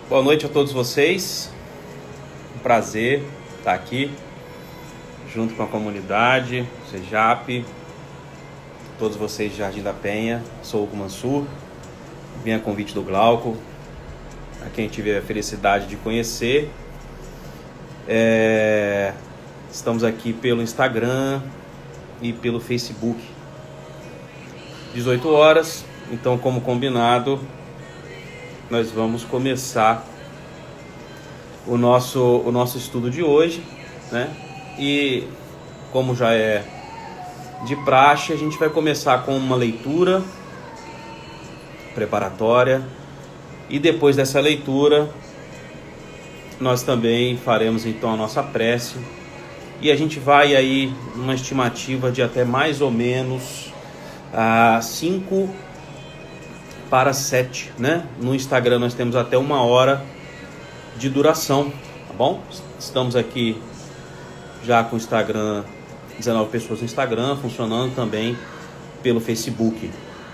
Boa noite a todos vocês. Um prazer estar aqui junto com a comunidade, CEJAP, todos vocês de Jardim da Penha. Sou o Hugo Mansur, vim a convite do Glauco, a quem tive a felicidade de conhecer. Estamos aqui pelo Instagram e pelo Facebook. 18 horas, então, como combinado, nós vamos começar o nosso estudo de hoje, né? E como já é de praxe, a gente vai começar com uma leitura preparatória e depois dessa leitura nós também faremos então a nossa prece e a gente vai aí numa estimativa de até mais ou menos 5 para 7, né? No Instagram nós temos até 1 hora de duração, tá bom? Estamos aqui já com o Instagram, 19 pessoas no Instagram, funcionando também pelo Facebook.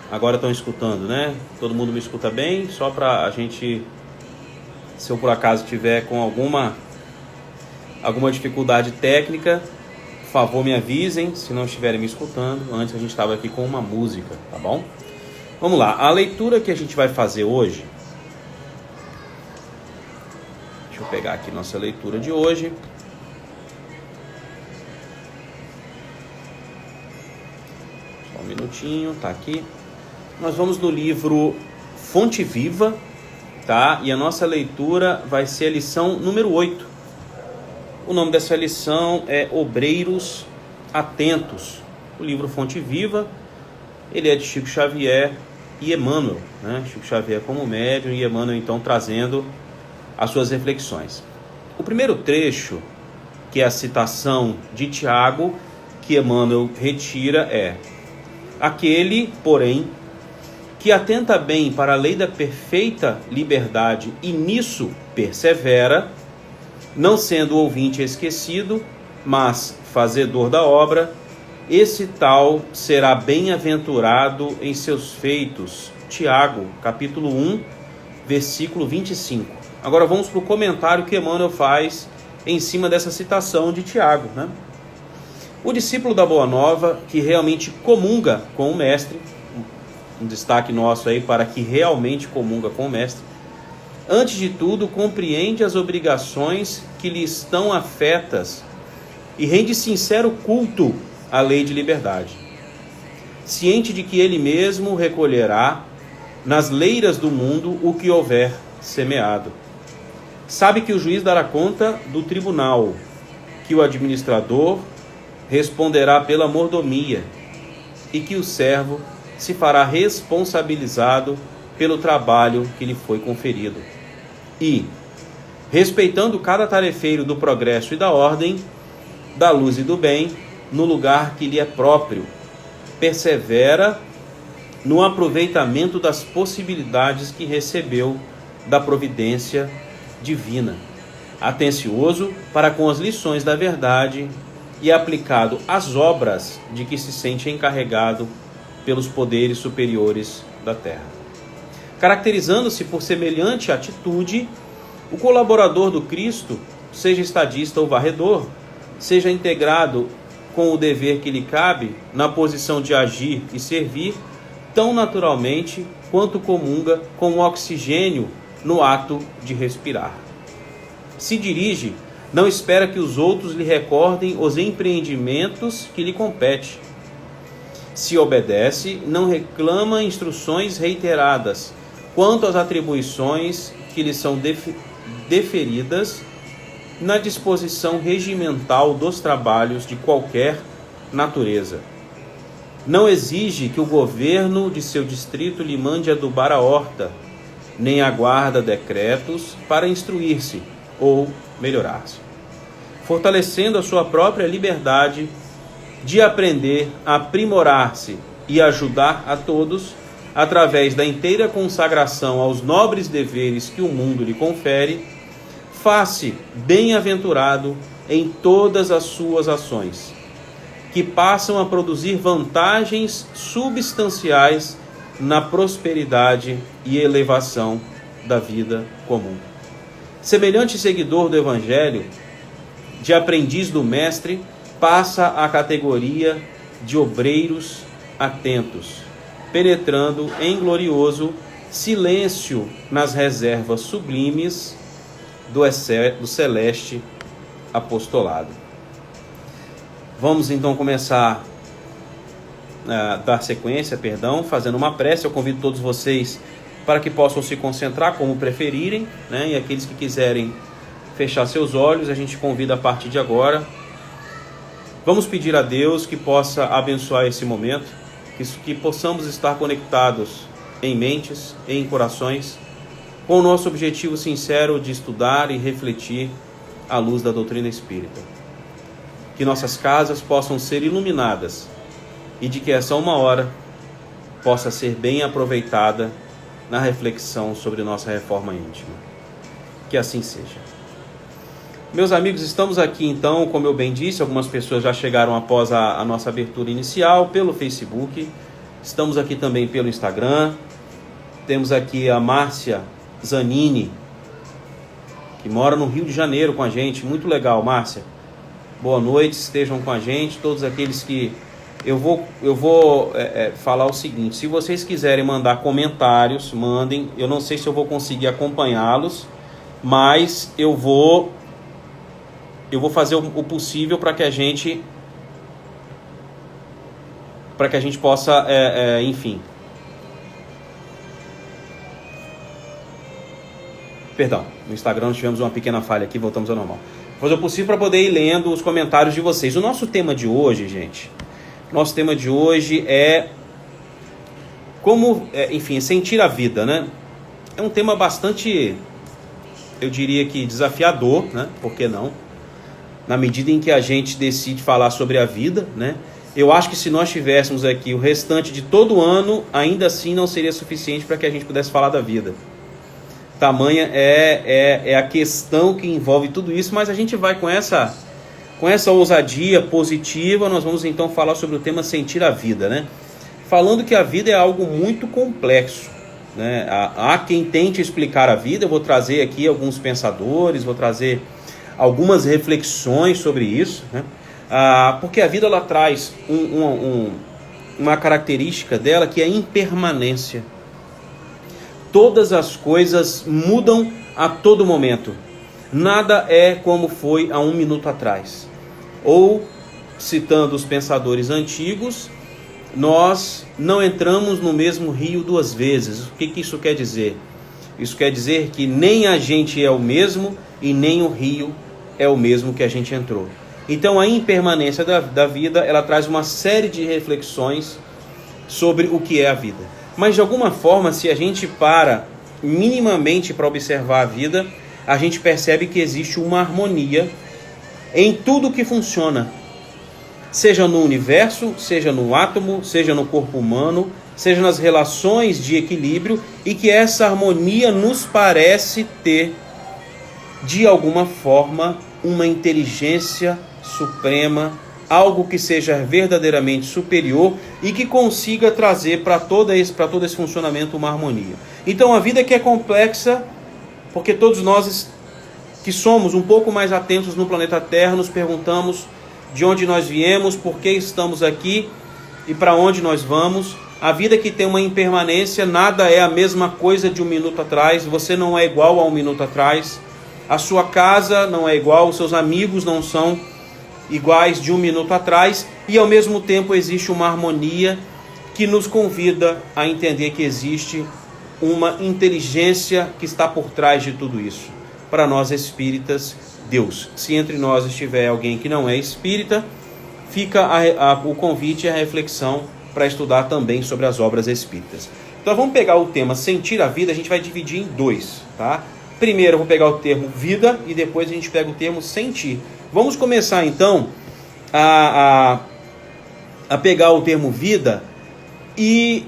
Agora estão escutando, né? Todo mundo me escuta bem? Só para a gente, se eu por acaso tiver com alguma dificuldade técnica, por favor me avisem, se não estiverem me escutando. Antes a gente estava aqui com uma música, tá bom? Vamos lá, a leitura que a gente vai fazer hoje, deixa eu pegar aqui nossa leitura de hoje. Só um minutinho, tá aqui. Nós vamos no livro Fonte Viva, tá? E a nossa leitura vai ser a lição número 8. O nome dessa lição é Obreiros Atentos. O livro Fonte Viva, ele é de Chico Xavier e Emmanuel, né? Chico Xavier como médium e Emmanuel então trazendo as suas reflexões. O primeiro trecho, que é a citação de Tiago, que Emmanuel retira, é: aquele, porém, que atenta bem para a lei da perfeita liberdade e nisso persevera, não sendo ouvinte esquecido, mas fazedor da obra, esse tal será bem-aventurado em seus feitos. Tiago, capítulo 1, versículo 25. Agora vamos para o comentário que Emmanuel faz em cima dessa citação de Tiago, né? O discípulo da Boa Nova, que realmente comunga com o Mestre, um destaque nosso aí para que realmente comunga com o Mestre, antes de tudo compreende as obrigações que lhe estão afetas e rende sincero culto a lei de liberdade, ciente de que ele mesmo recolherá nas leiras do mundo o que houver semeado. Sabe que o juiz dará conta do tribunal, que o administrador responderá pela mordomia e que o servo se fará responsabilizado pelo trabalho que lhe foi conferido. E, respeitando cada tarefeiro do progresso e da ordem, da luz e do bem, no lugar que lhe é próprio, persevera no aproveitamento das possibilidades que recebeu da providência divina, atencioso para com as lições da verdade e aplicado às obras de que se sente encarregado pelos poderes superiores da terra. Caracterizando-se por semelhante atitude, o colaborador do Cristo, seja estadista ou varredor, seja integrado com o dever que lhe cabe, na posição de agir e servir, tão naturalmente quanto comunga com o oxigênio no ato de respirar. Se dirige, não espera que os outros lhe recordem os empreendimentos que lhe compete. Se obedece, não reclama instruções reiteradas quanto às atribuições que lhe são deferidas na disposição regimental dos trabalhos de qualquer natureza. Não exige que o governo de seu distrito lhe mande adubar a horta, nem aguarda decretos para instruir-se ou melhorar-se, fortalecendo a sua própria liberdade de aprender a aprimorar-se e ajudar a todos através da inteira consagração aos nobres deveres que o mundo lhe confere. Faz-se bem-aventurado em todas as suas ações, que passam a produzir vantagens substanciais na prosperidade e elevação da vida comum. Semelhante seguidor do Evangelho, de aprendiz do Mestre, passa à categoria de obreiros atentos, penetrando em glorioso silêncio nas reservas sublimes do celeste apostolado. Vamos então começar a dar sequência, fazendo uma prece. Eu convido todos vocês para que possam se concentrar como preferirem, né? E aqueles que quiserem fechar seus olhos, a gente convida a partir de agora. Vamos pedir a Deus que possa abençoar esse momento, que possamos estar conectados em mentes e em corações, com o nosso objetivo sincero de estudar e refletir à luz da doutrina espírita. Que nossas casas possam ser iluminadas e de que essa uma hora possa ser bem aproveitada na reflexão sobre nossa reforma íntima. Que assim seja. Meus amigos, estamos aqui então, como eu bem disse, algumas pessoas já chegaram após a nossa abertura inicial, pelo Facebook, estamos aqui também pelo Instagram, temos aqui a Márcia Zanini, que mora no Rio de Janeiro com a gente, muito legal, Márcia. Boa noite, estejam com a gente, todos aqueles que... Eu vou falar o seguinte, se vocês quiserem mandar comentários, mandem. Eu não sei se eu vou conseguir acompanhá-los, mas eu vou fazer o possível para que a gente possa, enfim. Perdão, no Instagram nós tivemos uma pequena falha aqui, voltamos ao normal. Vou fazer o possível para poder ir lendo os comentários de vocês. O nosso tema de hoje, gente... Nosso tema de hoje é como, enfim, sentir a vida, né? É um tema bastante, eu diria que desafiador, né? Por que não? Na medida em que a gente decide falar sobre a vida, né? Eu acho que se nós tivéssemos aqui o restante de todo o ano, ainda assim não seria suficiente para que a gente pudesse falar da vida. Tamanha é a questão que envolve tudo isso, mas a gente vai com essa ousadia positiva. Nós vamos então falar sobre o tema sentir a vida, né? Falando que a vida é algo muito complexo, né? Há quem tente explicar a vida. Eu vou trazer aqui alguns pensadores, vou trazer algumas reflexões sobre isso, né? Porque a vida ela traz uma característica dela que é a impermanência. Todas as coisas mudam a todo momento. Nada é como foi há um minuto atrás. Ou, citando os pensadores antigos, nós não entramos no mesmo rio duas vezes. O que isso quer dizer? Isso quer dizer que nem a gente é o mesmo e nem o rio é o mesmo que a gente entrou. Então a impermanência da vida, ela traz uma série de reflexões sobre o que é a vida. Mas de alguma forma, se a gente para minimamente para observar a vida, a gente percebe que existe uma harmonia em tudo que funciona. Seja no universo, seja no átomo, seja no corpo humano, seja nas relações de equilíbrio, e que essa harmonia nos parece ter, de alguma forma, uma inteligência suprema, algo que seja verdadeiramente superior e que consiga trazer para todo esse funcionamento uma harmonia. Então a vida que é complexa, porque todos nós que somos um pouco mais atentos no planeta Terra nos perguntamos de onde nós viemos, por que estamos aqui e para onde nós vamos. A vida que tem uma impermanência, nada é a mesma coisa de um minuto atrás, você não é igual a um minuto atrás, a sua casa não é igual, os seus amigos não são iguais de um minuto atrás, e ao mesmo tempo existe uma harmonia que nos convida a entender que existe uma inteligência que está por trás de tudo isso. Para nós espíritas, Deus. Se entre nós estiver alguém que não é espírita, fica o convite e a reflexão para estudar também sobre as obras espíritas. Então vamos pegar o tema sentir a vida, a gente vai dividir em dois, tá? Primeiro eu vou pegar o termo vida e depois a gente pega o termo sentir. Vamos começar então a pegar o termo vida e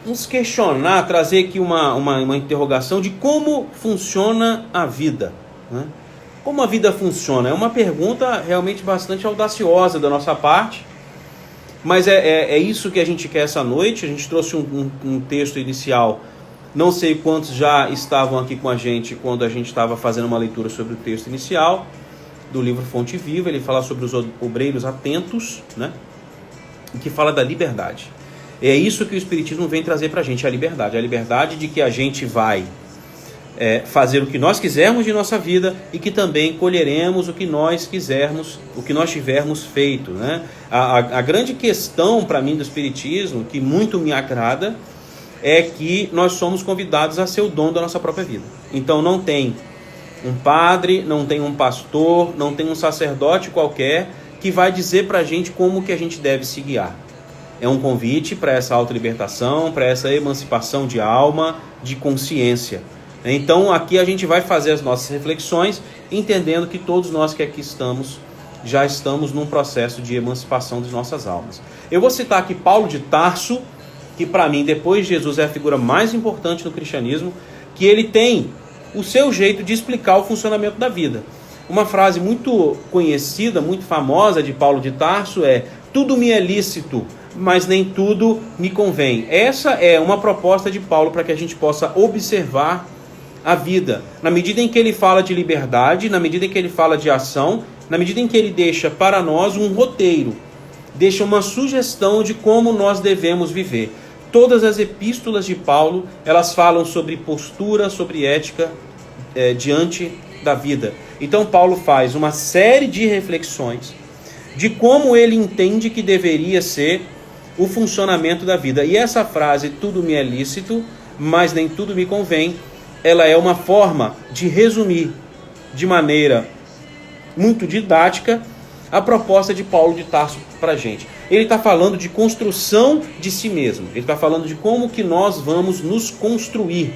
nos questionar, trazer aqui uma interrogação de como funciona a vida, né? Como a vida funciona? É uma pergunta realmente bastante audaciosa da nossa parte, mas é isso que a gente quer essa noite. A gente trouxe um texto inicial Não sei quantos já estavam aqui com a gente quando a gente estava fazendo uma leitura sobre o texto inicial do livro Fonte Viva. Ele fala sobre os obreiros atentos, né? E que fala da liberdade. É isso que o Espiritismo vem trazer para a gente, a liberdade de que a gente vai fazer o que nós quisermos de nossa vida e que também colheremos o que nós quisermos, o que nós tivermos feito, né? A grande questão para mim do Espiritismo, que muito me agrada, é que nós somos convidados a ser o dono da nossa própria vida. Então não tem um padre, não tem um pastor, não tem um sacerdote qualquer que vai dizer para a gente como que a gente deve se guiar. É um convite para essa autolibertação, para essa emancipação de alma, de consciência. Então aqui a gente vai fazer as nossas reflexões, entendendo que todos nós que aqui estamos, já estamos num processo de emancipação de nossas almas. Eu vou citar aqui Paulo de Tarso, que para mim, depois de Jesus, é a figura mais importante no cristianismo, que ele tem o seu jeito de explicar o funcionamento da vida. Uma frase muito conhecida, muito famosa de Paulo de Tarso é: tudo me é lícito, mas nem tudo me convém. Essa é uma proposta de Paulo para que a gente possa observar a vida. Na medida em que ele fala de liberdade, na medida em que ele fala de ação, na medida em que ele deixa para nós um roteiro, deixa uma sugestão de como nós devemos viver. Todas as epístolas de Paulo, elas falam sobre postura, sobre ética diante da vida. Então Paulo faz uma série de reflexões de como ele entende que deveria ser o funcionamento da vida. E essa frase, tudo me é lícito, mas nem tudo me convém, ela é uma forma de resumir de maneira muito didática a proposta de Paulo de Tarso para a gente. Ele está falando de construção de si mesmo. Ele está falando de como que nós vamos nos construir.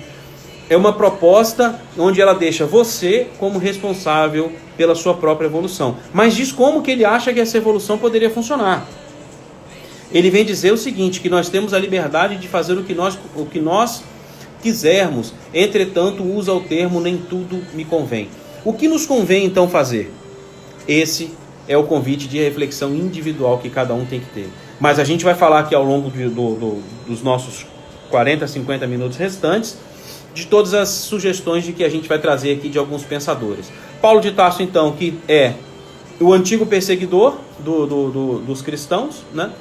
É uma proposta onde ela deixa você como responsável pela sua própria evolução. Mas diz como que ele acha que essa evolução poderia funcionar. Ele vem dizer o seguinte, que nós temos a liberdade de fazer o que nós quisermos. Entretanto, usa o termo nem tudo me convém. O que nos convém então fazer? Esse é o convite de reflexão individual que cada um tem que ter. Mas a gente vai falar aqui ao longo dos nossos 40, 50 minutos restantes de todas as sugestões de que a gente vai trazer aqui de alguns pensadores. Paulo de Tarso, então, que é o antigo perseguidor dos cristãos, né?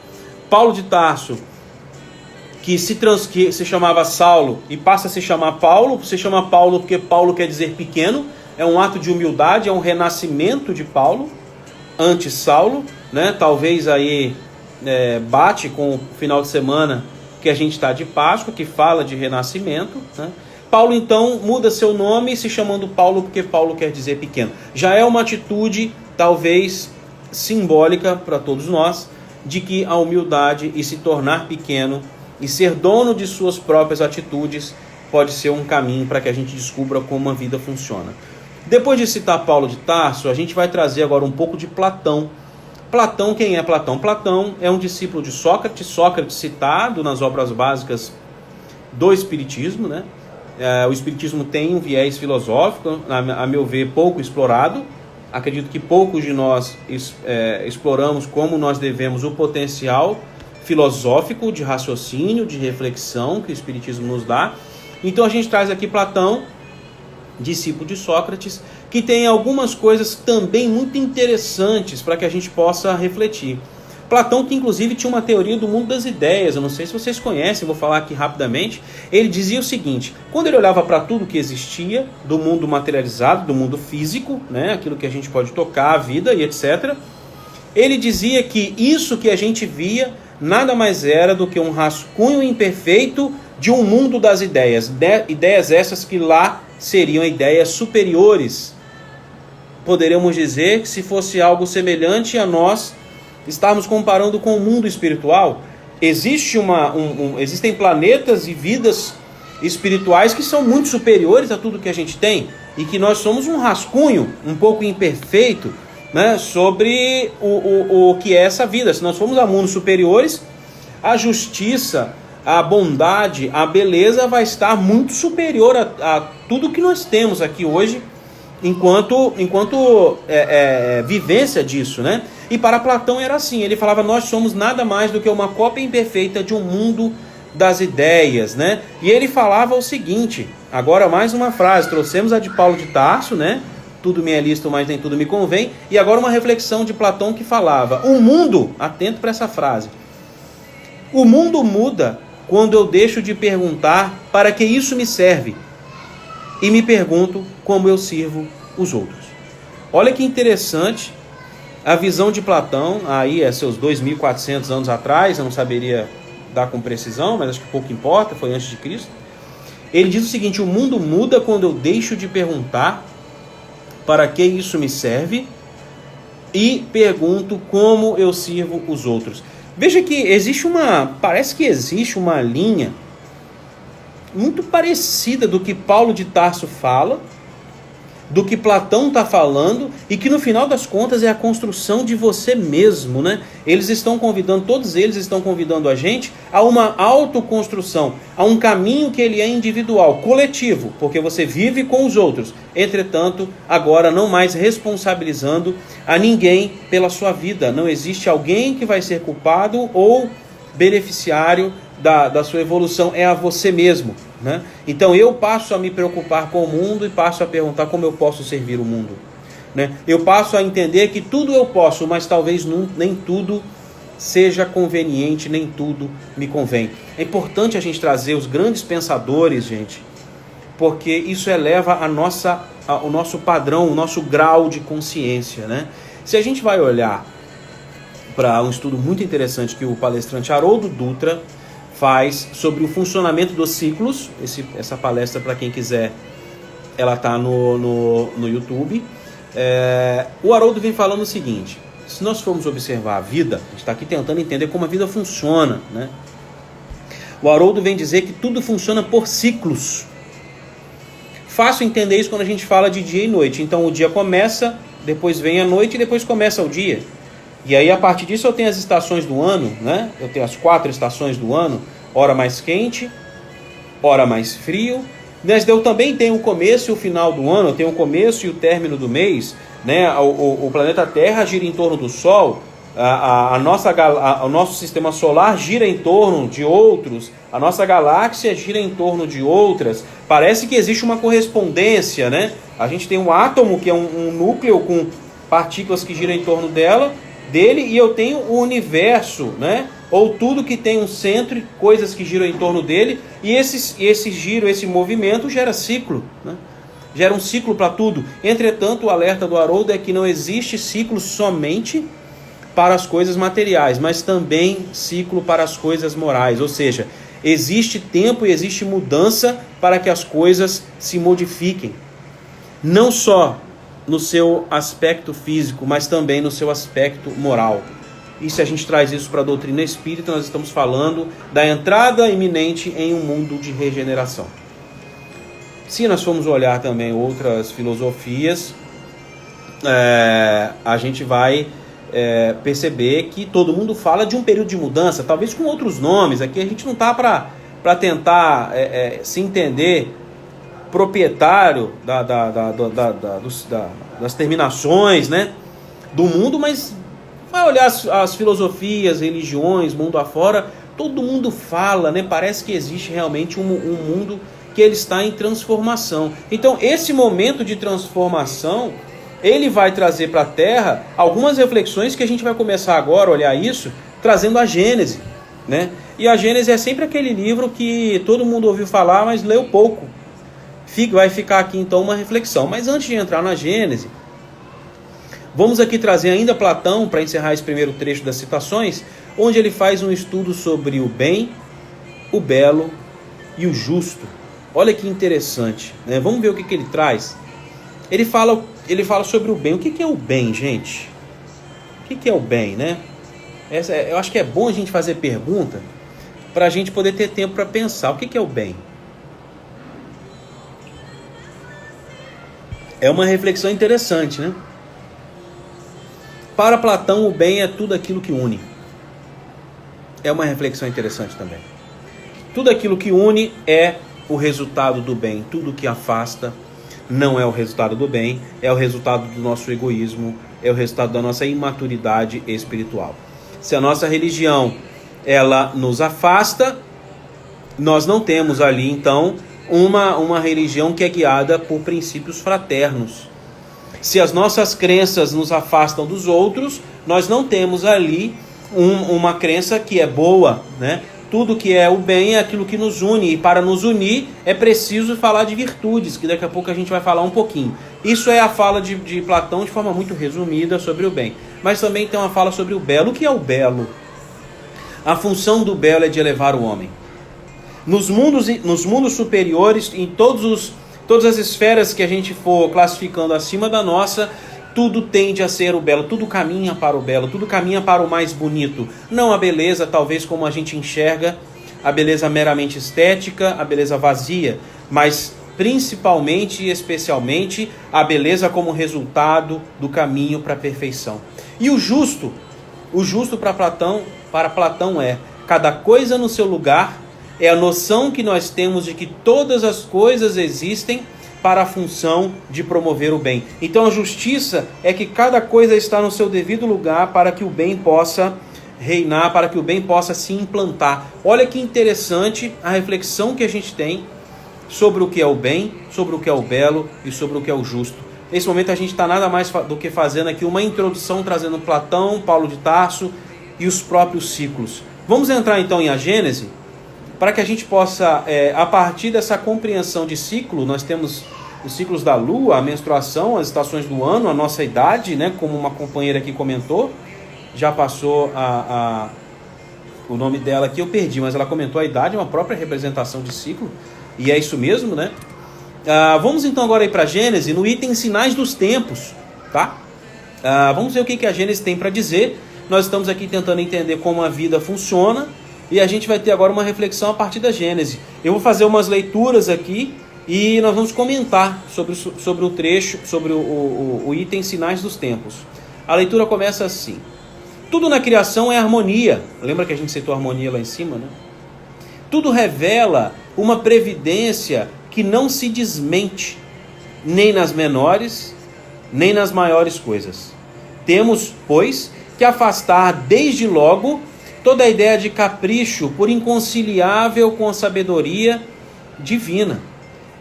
Paulo de Tarso, que se chamava Saulo e passa a se chamar Paulo. Se chama Paulo porque Paulo quer dizer pequeno. É um ato de humildade, é um renascimento de Paulo, antes Saulo, né? Talvez aí bate com o final de semana que a gente está de Páscoa, que fala de renascimento, né? Paulo então muda seu nome se chamando Paulo porque Paulo quer dizer pequeno. Já é uma atitude talvez simbólica para todos nós de que a humildade e se tornar pequeno e ser dono de suas próprias atitudes pode ser um caminho para que a gente descubra como a vida funciona. Depois de citar Paulo de Tarso, a gente vai trazer agora um pouco de Platão. Platão, quem é Platão? Platão é um discípulo de Sócrates. Sócrates citado nas obras básicas do Espiritismo, né? O Espiritismo tem um viés filosófico, a meu ver, pouco explorado. Acredito que poucos de nós exploramos como nós devemos o potencial filosófico de raciocínio, de reflexão que o Espiritismo nos dá. Então a gente traz aqui Platão, discípulo de Sócrates, que tem algumas coisas também muito interessantes para que a gente possa refletir. Platão, que inclusive tinha uma teoria do mundo das ideias, eu não sei se vocês conhecem, vou falar aqui rapidamente. Ele dizia o seguinte: quando ele olhava para tudo que existia, do mundo materializado, do mundo físico, né, aquilo que a gente pode tocar, a vida e etc., ele dizia que isso que a gente via nada mais era do que um rascunho imperfeito de um mundo das ideias. Ideias essas que lá seriam ideias superiores. Poderíamos dizer que se fosse algo semelhante a nós estarmos comparando com o mundo espiritual. Existem planetas e vidas espirituais que são muito superiores a tudo que a gente tem e que nós somos um rascunho um pouco imperfeito, né, sobre o que é essa vida. Se nós formos a mundos superiores, a justiça, a bondade, a beleza vai estar muito superior a tudo que nós temos aqui hoje enquanto vivência disso, né? E para Platão era assim, ele falava: nós somos nada mais do que uma cópia imperfeita de um mundo das ideias, né? E ele falava o seguinte, agora mais uma frase, trouxemos a de Paulo de Tarso, né? Tudo me é lícito, mas nem tudo me convém. E agora uma reflexão de Platão que falava, o mundo, atento para essa frase, o mundo muda quando eu deixo de perguntar para que isso me serve e me pergunto como eu sirvo os outros. Olha que interessante a visão de Platão, aí é seus 2.400 anos atrás, eu não saberia dar com precisão, mas acho que pouco importa, foi antes de Cristo. Ele diz o seguinte, o mundo muda quando eu deixo de perguntar para que isso me serve e pergunto como eu sirvo os outros. Veja que parece que existe uma linha muito parecida do que Paulo de Tarso fala, do que Platão está falando, e que no final das contas é a construção de você mesmo, né? Todos eles estão convidando a gente a uma autoconstrução, a um caminho que ele é individual, coletivo, porque você vive com os outros. Entretanto, agora não mais responsabilizando a ninguém pela sua vida. Não existe alguém que vai ser culpado ou beneficiário da sua evolução, é a você mesmo, né? Então eu passo a me preocupar com o mundo e passo a perguntar como eu posso servir o mundo, né? Eu passo a entender que tudo eu posso, mas talvez nem tudo seja conveniente, nem tudo me convém. É importante a gente trazer os grandes pensadores, gente, porque isso eleva o nosso padrão, o nosso grau de consciência, né? Se a gente vai olhar para um estudo muito interessante que o palestrante Haroldo Dutra faz sobre o funcionamento dos ciclos, essa palestra, para quem quiser, ela está no YouTube. O Haroldo vem falando o seguinte, se nós formos observar a vida, a gente está aqui tentando entender como a vida funciona, né? O Haroldo vem dizer que tudo funciona por ciclos. Fácil entender isso quando a gente fala de dia e noite. Então o dia começa, depois vem a noite e depois começa o dia. E aí, a partir disso, eu tenho as estações do ano, né? Eu tenho as 4 estações do ano, hora mais quente, hora mais frio. Mas eu também tenho o começo e o final do ano, eu tenho o começo e o término do mês, né? O planeta Terra gira em torno do Sol, o nosso sistema solar gira em torno de outros, a nossa galáxia gira em torno de outras. Parece que existe uma correspondência, né? A gente tem um átomo, que é um núcleo com partículas que giram em torno dele, e eu tenho o universo, né? Ou tudo que tem um centro e coisas que giram em torno dele, e esse giro, esse movimento gera ciclo, né? Gera um ciclo para tudo. Entretanto, o alerta do Haroldo é que não existe ciclo somente para as coisas materiais, mas também ciclo para as coisas morais, ou seja, existe tempo e existe mudança para que as coisas se modifiquem, não só no seu aspecto físico, mas também no seu aspecto moral. E se a gente traz isso para a doutrina espírita, nós estamos falando da entrada iminente em um mundo de regeneração. Se nós formos olhar também outras filosofias, a gente vai perceber que todo mundo fala de um período de mudança, talvez com outros nomes. Aqui a gente não está para tentar se entender proprietário das terminações, né, do mundo, mas vai olhar as filosofias, religiões, mundo afora, todo mundo fala, né, parece que existe realmente um mundo que ele está em transformação. Então esse momento de transformação, ele vai trazer para a Terra algumas reflexões que a gente vai começar agora a olhar isso, trazendo a Gênese, né? E a Gênese é sempre aquele livro que todo mundo ouviu falar, mas leu pouco. Vai ficar aqui então uma reflexão. Mas antes de entrar na Gênese, vamos aqui trazer ainda Platão, para encerrar esse primeiro trecho das citações, onde ele faz um estudo sobre o bem, o belo e o justo. Olha que interessante, né? Vamos ver o que ele traz. Ele fala sobre o bem. O que é o bem, gente? O que é o bem, né? Eu acho que é bom a gente fazer pergunta para a gente poder ter tempo para pensar. O que é o bem? É uma reflexão interessante, né? Para Platão, o bem é tudo aquilo que une. É uma reflexão interessante também. Tudo aquilo que une é o resultado do bem. Tudo que afasta não é o resultado do bem, é o resultado do nosso egoísmo, é o resultado da nossa imaturidade espiritual. Se a nossa religião ela nos afasta, nós não temos ali, então, uma religião que é guiada por princípios fraternos. Se as nossas crenças nos afastam dos outros, nós não temos ali uma crença que é boa, né? Tudo que é o bem é aquilo que nos une, e para nos unir é preciso falar de virtudes, que daqui a pouco a gente vai falar um pouquinho. Isso é a fala de Platão de forma muito resumida sobre o bem. Mas também tem uma fala sobre o belo. O que é o belo? A função do belo é de elevar o homem. Nos mundos superiores, em todas as esferas que a gente for classificando acima da nossa, tudo tende a ser o belo, tudo caminha para o belo, tudo caminha para o mais bonito. Não a beleza, talvez como a gente enxerga, a beleza meramente estética, a beleza vazia, mas principalmente e especialmente a beleza como resultado do caminho para a perfeição. E o justo para Platão é cada coisa no seu lugar, é a noção que nós temos de que todas as coisas existem para a função de promover o bem. Então a justiça é que cada coisa está no seu devido lugar para que o bem possa reinar, para que o bem possa se implantar. Olha que interessante a reflexão que a gente tem sobre o que é o bem, sobre o que é o belo e sobre o que é o justo. Nesse momento a gente está nada mais do que fazendo aqui uma introdução, trazendo Platão, Paulo de Tarso e os próprios ciclos. Vamos entrar então em A Gênese, para que a gente possa, a partir dessa compreensão de ciclo, nós temos os ciclos da lua, a menstruação, as estações do ano, a nossa idade, né, como uma companheira aqui comentou, já passou o nome dela aqui, eu perdi, mas ela comentou a idade, é uma própria representação de ciclo, e é isso mesmo, né? Vamos então agora ir para a Gênese, no item Sinais dos Tempos, tá? Vamos ver o que a Gênese tem para dizer. Nós estamos aqui tentando entender como a vida funciona, e a gente vai ter agora uma reflexão a partir da Gênese. Eu vou fazer umas leituras aqui e nós vamos comentar sobre o trecho, sobre o item Sinais dos Tempos. A leitura começa assim: tudo na criação é harmonia. Lembra que a gente citou a harmonia lá em cima, né? Tudo revela uma previdência que não se desmente, nem nas menores, nem nas maiores coisas. Temos, pois, que afastar desde logo toda a ideia de capricho por inconciliável com a sabedoria divina.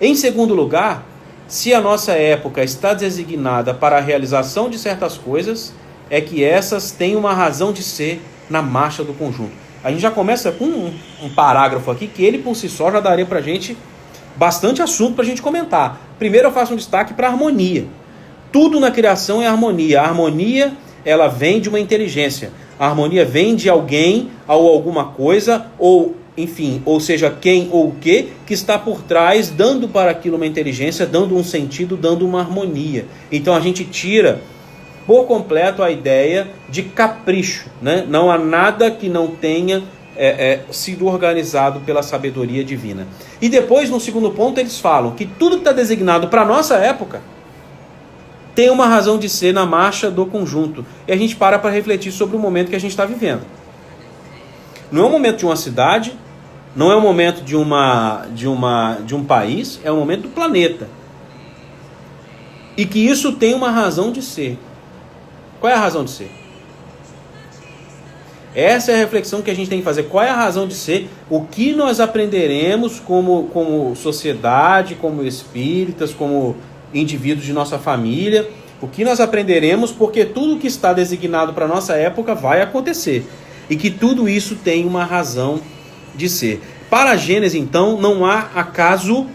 Em segundo lugar, se a nossa época está designada para a realização de certas coisas, é que essas têm uma razão de ser na marcha do conjunto. A gente já começa com um parágrafo aqui que ele por si só já daria para a gente bastante assunto para a gente comentar. Primeiro eu faço um destaque para a harmonia. Tudo na criação é harmonia. A harmonia, ela vem de uma inteligência. A harmonia vem de alguém ou alguma coisa, ou enfim, ou seja, quem ou o que está por trás, dando para aquilo uma inteligência, dando um sentido, dando uma harmonia. Então a gente tira por completo a ideia de capricho, né? Não há nada que não tenha sido organizado pela sabedoria divina. E depois, no segundo ponto, eles falam que tudo que está designado para a nossa época tem uma razão de ser na marcha do conjunto. E a gente para refletir sobre o momento que a gente está vivendo. Não é o momento de uma cidade, não é o momento de um país, é o momento do planeta. E que isso tem uma razão de ser. Qual é a razão de ser? Essa é a reflexão que a gente tem que fazer. Qual é a razão de ser? O que nós aprenderemos como sociedade, como espíritas, como indivíduos de nossa família? O que nós aprenderemos, porque tudo que está designado para a nossa época vai acontecer. E que tudo isso tem uma razão de ser. Para a Gênese, então, não há acaso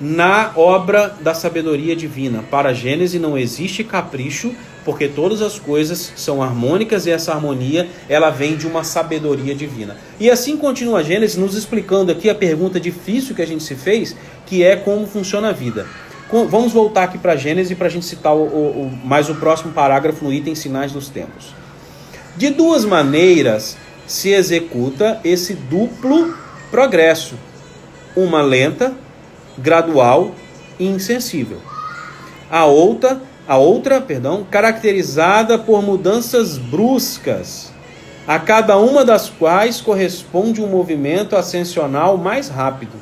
na obra da sabedoria divina. Para a Gênese não existe capricho, porque todas as coisas são harmônicas e essa harmonia ela vem de uma sabedoria divina. E assim continua a Gênese nos explicando aqui a pergunta difícil que a gente se fez, que é como funciona a vida. Vamos voltar aqui para a Gênese para a gente citar mais o próximo parágrafo no item Sinais dos Tempos. De duas maneiras se executa esse duplo progresso. Uma lenta, gradual e insensível. A outra, caracterizada por mudanças bruscas, a cada uma das quais corresponde um movimento ascensional mais rápido,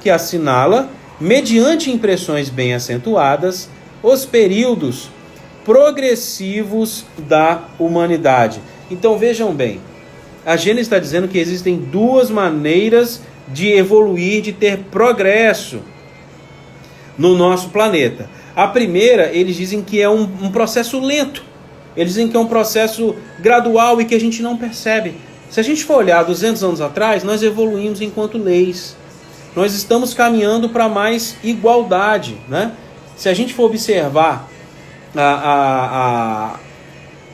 que assinala, mediante impressões bem acentuadas, os períodos progressivos da humanidade. Então vejam bem, a Gênese está dizendo que existem duas maneiras de evoluir, de ter progresso no nosso planeta. A primeira, eles dizem que é um processo lento. Eles dizem que é um processo gradual e que a gente não percebe. Se a gente for olhar 200 anos atrás, nós evoluímos enquanto leis. Nós estamos caminhando para mais igualdade, né? Se a gente for observar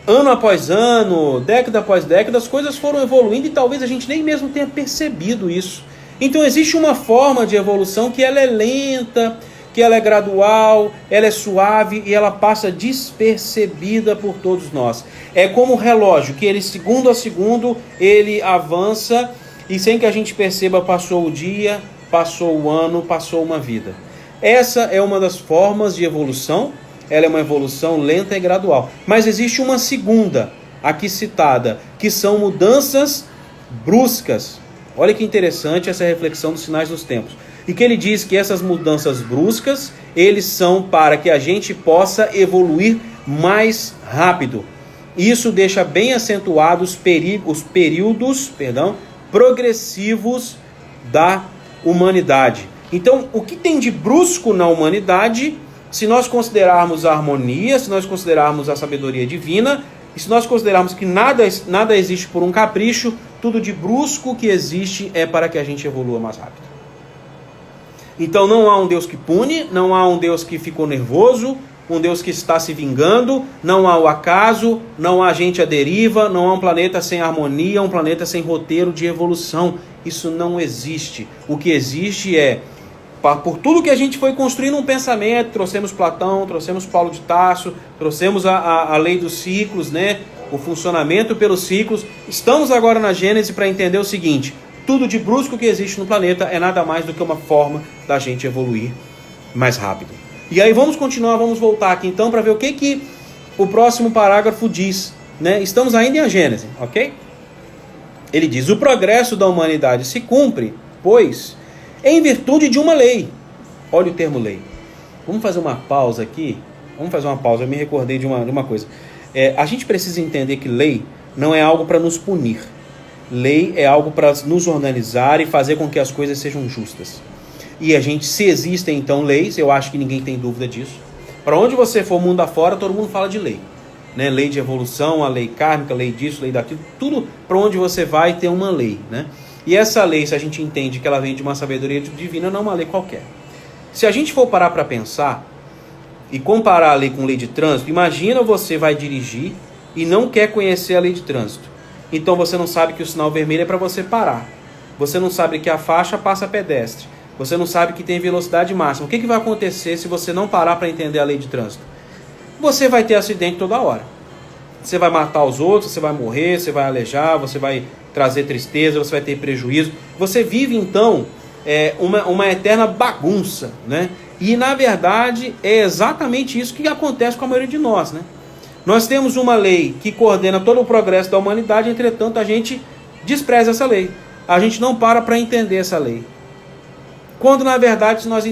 ano após ano, década após década, as coisas foram evoluindo e talvez a gente nem mesmo tenha percebido isso. Então existe uma forma de evolução que ela é lenta, que ela é gradual, ela é suave e ela passa despercebida por todos nós. É como o relógio, que ele segundo a segundo, ele avança e sem que a gente perceba passou o dia, passou o ano, passou uma vida. Essa é uma das formas de evolução, ela é uma evolução lenta e gradual. Mas existe uma segunda, aqui citada, que são mudanças bruscas. Olha que interessante essa reflexão dos sinais dos tempos. E que ele diz que essas mudanças bruscas, eles são para que a gente possa evoluir mais rápido. Isso deixa bem acentuados os períodos progressivos da humanidade. Então, o que tem de brusco na humanidade, se nós considerarmos a harmonia, se nós considerarmos a sabedoria divina, e se nós considerarmos que nada existe por um capricho, tudo de brusco que existe é para que a gente evolua mais rápido. Então não há um Deus que pune, não há um Deus que ficou nervoso, um Deus que está se vingando, não há o acaso, não há gente à deriva, não há um planeta sem harmonia, um planeta sem roteiro de evolução. Isso não existe. O que existe é, por tudo que a gente foi construindo um pensamento, trouxemos Platão, trouxemos Paulo de Tarso, trouxemos a lei dos ciclos, né? O funcionamento pelos ciclos. Estamos agora na Gênese para entender o seguinte: tudo de brusco que existe no planeta é nada mais do que uma forma da gente evoluir mais rápido. E aí vamos continuar, vamos voltar aqui então para ver o que o próximo parágrafo diz, né? Estamos ainda em a Gênese, ok? Ele diz: o progresso da humanidade se cumpre, pois, em virtude de uma lei. Olha o termo lei. Vamos fazer uma pausa aqui. Eu me recordei de uma coisa. A gente precisa entender que lei não é algo para nos punir. Lei é algo para nos organizar e fazer com que as coisas sejam justas. E se existem então leis, eu acho que ninguém tem dúvida disso. Para onde você for, mundo afora, todo mundo fala de lei, né? Lei de evolução, a lei kármica, lei disso, lei daquilo, tudo para onde você vai tem uma lei, né? E essa lei, se a gente entende que ela vem de uma sabedoria divina, não é uma lei qualquer. Se a gente for parar para pensar e comparar a lei com lei de trânsito, imagina você vai dirigir e não quer conhecer a lei de trânsito. Então você não sabe que o sinal vermelho é para você parar. Você não sabe que a faixa passa pedestre. Você não sabe que tem velocidade máxima. O que vai acontecer se você não parar para entender a lei de trânsito? Você vai ter acidente toda hora. Você vai matar os outros, você vai morrer, você vai alejar, você vai trazer tristeza, você vai ter prejuízo. Você vive então uma eterna bagunça, né? E na verdade é exatamente isso que acontece com a maioria de nós, né? Nós temos uma lei que coordena todo o progresso da humanidade, entretanto a gente despreza essa lei. A gente não para entender essa lei. Quando na verdade, se nós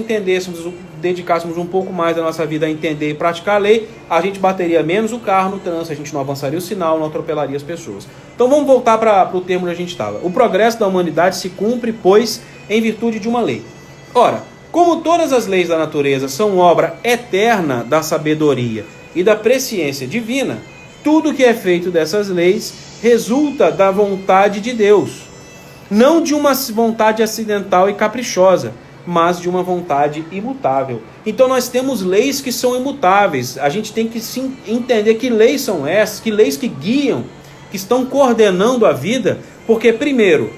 dedicássemos um pouco mais da nossa vida a entender e praticar a lei, a gente bateria menos o carro no trânsito, a gente não avançaria o sinal, não atropelaria as pessoas. Então vamos voltar para o termo onde a gente estava. O progresso da humanidade se cumpre, pois, em virtude de uma lei. Ora, como todas as leis da natureza são obra eterna da sabedoria e da presciência divina, tudo que é feito dessas leis resulta da vontade de Deus, não de uma vontade acidental e caprichosa, mas de uma vontade imutável. Então nós temos leis que são imutáveis. A gente tem que sim entender que leis são essas, que leis que guiam, que estão coordenando a vida, porque primeiro,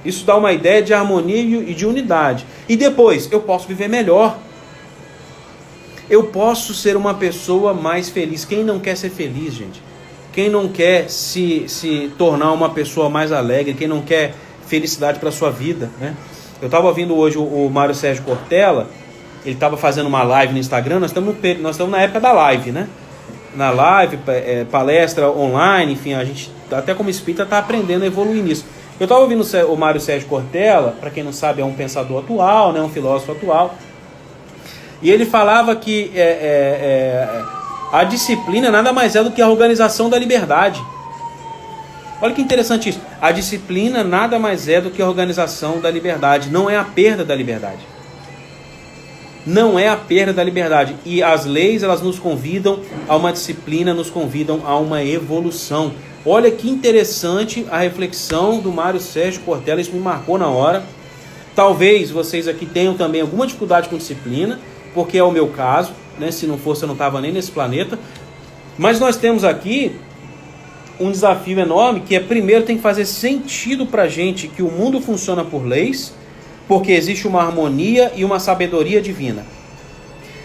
isso dá uma ideia de harmonia e de unidade. E depois, eu posso viver melhor. Eu posso ser uma pessoa mais feliz. Quem não quer ser feliz, gente? Quem não quer se tornar uma pessoa mais alegre? Quem não quer felicidade para a sua vida, né? Eu estava ouvindo hoje o Mário Sérgio Cortella. Ele estava fazendo uma live no Instagram. Nós estamos na época da live, né? Na live, palestra online, enfim, a gente, até como espírita, está aprendendo a evoluir nisso. Eu estava ouvindo o Mário Sérgio Cortella, para quem não sabe, é um pensador atual, né? Um filósofo atual. E ele falava que a disciplina nada mais é do que a organização da liberdade. Olha que interessante isso. A disciplina nada mais é do que a organização da liberdade, não é a perda da liberdade. Não é a perda da liberdade. E as leis, elas nos convidam a uma disciplina, nos convidam a uma evolução. Olha que interessante a reflexão do Mário Sérgio Cortella, isso me marcou na hora. Talvez vocês aqui tenham também alguma dificuldade com disciplina, porque é o meu caso, né? Se não fosse eu não estava nem nesse planeta. Mas nós temos aqui um desafio enorme, que é, primeiro, tem que fazer sentido para a gente que o mundo funciona por leis, porque existe uma harmonia e uma sabedoria divina.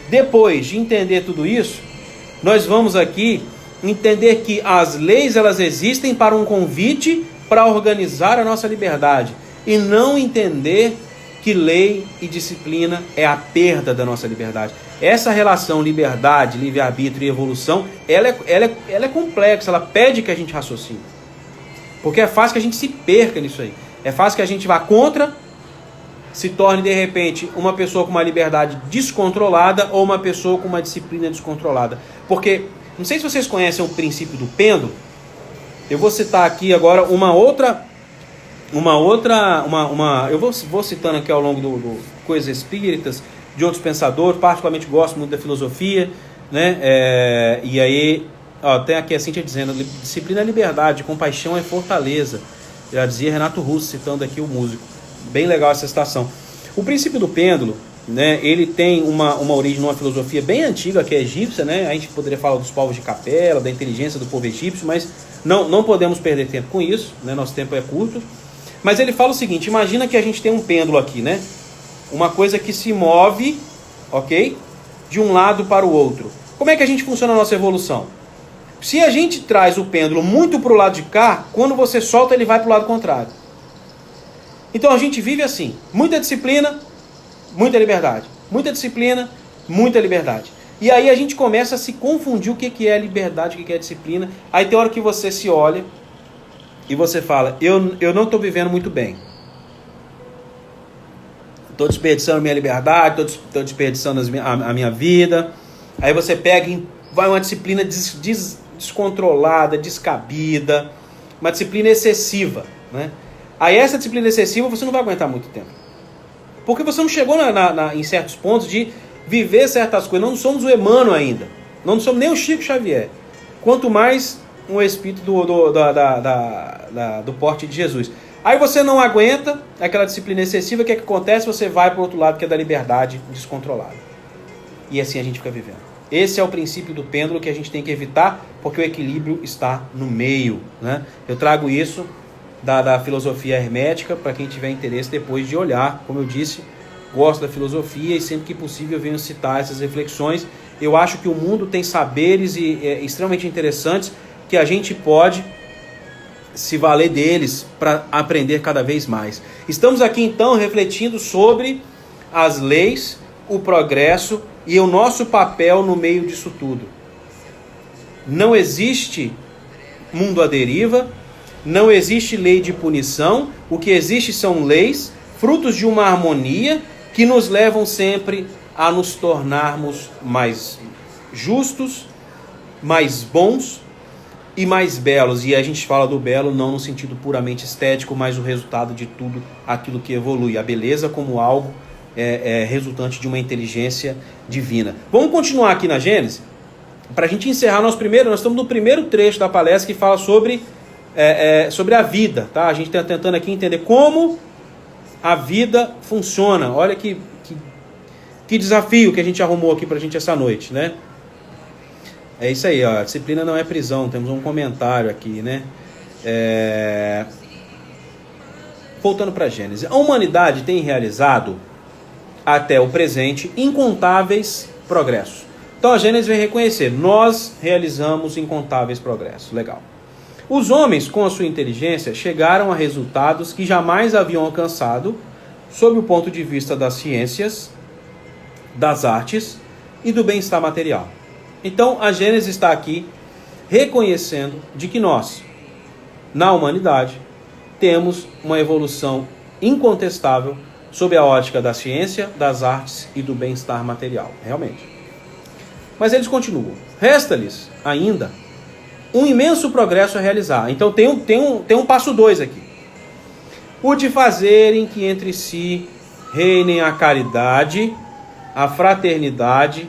Depois de entender tudo isso, nós vamos aqui entender que as leis, elas existem para um convite para organizar a nossa liberdade, e não entender que lei e disciplina é a perda da nossa liberdade. Essa relação liberdade, livre-arbítrio e evolução, ela é complexa, ela pede que a gente raciocine. Porque é fácil que a gente se perca nisso aí. É fácil que a gente vá contra, se torne de repente uma pessoa com uma liberdade descontrolada ou uma pessoa com uma disciplina descontrolada. Porque, não sei se vocês conhecem o princípio do pêndulo, eu vou citar aqui agora eu vou citando aqui ao longo do Coisas Espíritas, de outros pensadores, particularmente gosto muito da filosofia, né? E aí, tem aqui a Cíntia dizendo, disciplina é liberdade, compaixão é fortaleza. Já dizia Renato Russo, citando aqui o músico. Bem legal essa citação. O princípio do pêndulo, né, ele tem uma origem numa filosofia bem antiga, que é egípcia, né? A gente poderia falar dos povos de Capela, da inteligência do povo egípcio, mas não podemos perder tempo com isso, né? Nosso tempo é curto. Mas ele fala o seguinte, imagina que a gente tem um pêndulo aqui, né? Uma coisa que se move, ok? De um lado para o outro. Como é que a gente funciona a nossa evolução? Se a gente traz o pêndulo muito para o lado de cá, quando você solta, ele vai para o lado contrário. Então a gente vive assim, muita disciplina, muita liberdade. Muita disciplina, muita liberdade. E aí a gente começa a se confundir o que é liberdade, o que é disciplina. Aí tem hora que você se olha e você fala, eu não estou vivendo muito bem. Estou desperdiçando minha liberdade, estou desperdiçando a minha vida. Aí você pega e vai uma disciplina descontrolada, descabida, uma disciplina excessiva, né? Aí essa disciplina excessiva você não vai aguentar muito tempo. Porque você não chegou em certos pontos de viver certas coisas. Não somos o Emmanuel ainda. Não somos nem o Chico Xavier. Quanto mais um espírito do porte de Jesus. Aí você não aguenta aquela disciplina excessiva. O que acontece? Você vai para o outro lado, que é da liberdade descontrolada. E assim a gente fica vivendo. Esse é o princípio do pêndulo que a gente tem que evitar, porque o equilíbrio está no meio, né? Eu trago isso da filosofia hermética, para quem tiver interesse depois de olhar. Como eu disse, gosto da filosofia e sempre que possível eu venho citar essas reflexões. Eu acho que o mundo tem saberes extremamente interessantes que a gente pode se valer deles para aprender cada vez mais. Estamos aqui então refletindo sobre as leis, o progresso e o nosso papel no meio disso tudo. Não existe mundo à deriva, não existe lei de punição, o que existe são leis, frutos de uma harmonia que nos levam sempre a nos tornarmos mais justos, mais bons e mais belos. E a gente fala do belo não no sentido puramente estético, mas o resultado de tudo aquilo que evolui. A beleza como algo resultante de uma inteligência divina. Vamos continuar aqui na Gênesis, para a gente encerrar nós estamos no primeiro trecho da palestra que fala sobre a vida, tá? A gente está tentando aqui entender como a vida funciona. Olha que desafio que a gente arrumou aqui para a gente essa noite, né? É isso aí, ó. A disciplina não é prisão. Temos um comentário aqui, né? Voltando para Gênesis. A humanidade tem realizado até o presente incontáveis progressos. Então a Gênesis vem reconhecer, nós realizamos incontáveis progressos. Legal. Os homens, com a sua inteligência, chegaram a resultados que jamais haviam alcançado sob o ponto de vista das ciências, das artes e do bem-estar material. Então a Gênesis está aqui reconhecendo de que nós, na humanidade, temos uma evolução incontestável sob a ótica da ciência, das artes e do bem-estar material, realmente. Mas eles continuam. Resta-lhes ainda um imenso progresso a realizar. Então tem um passo 2 aqui. o de fazerem que entre si reinem a caridade, a fraternidade,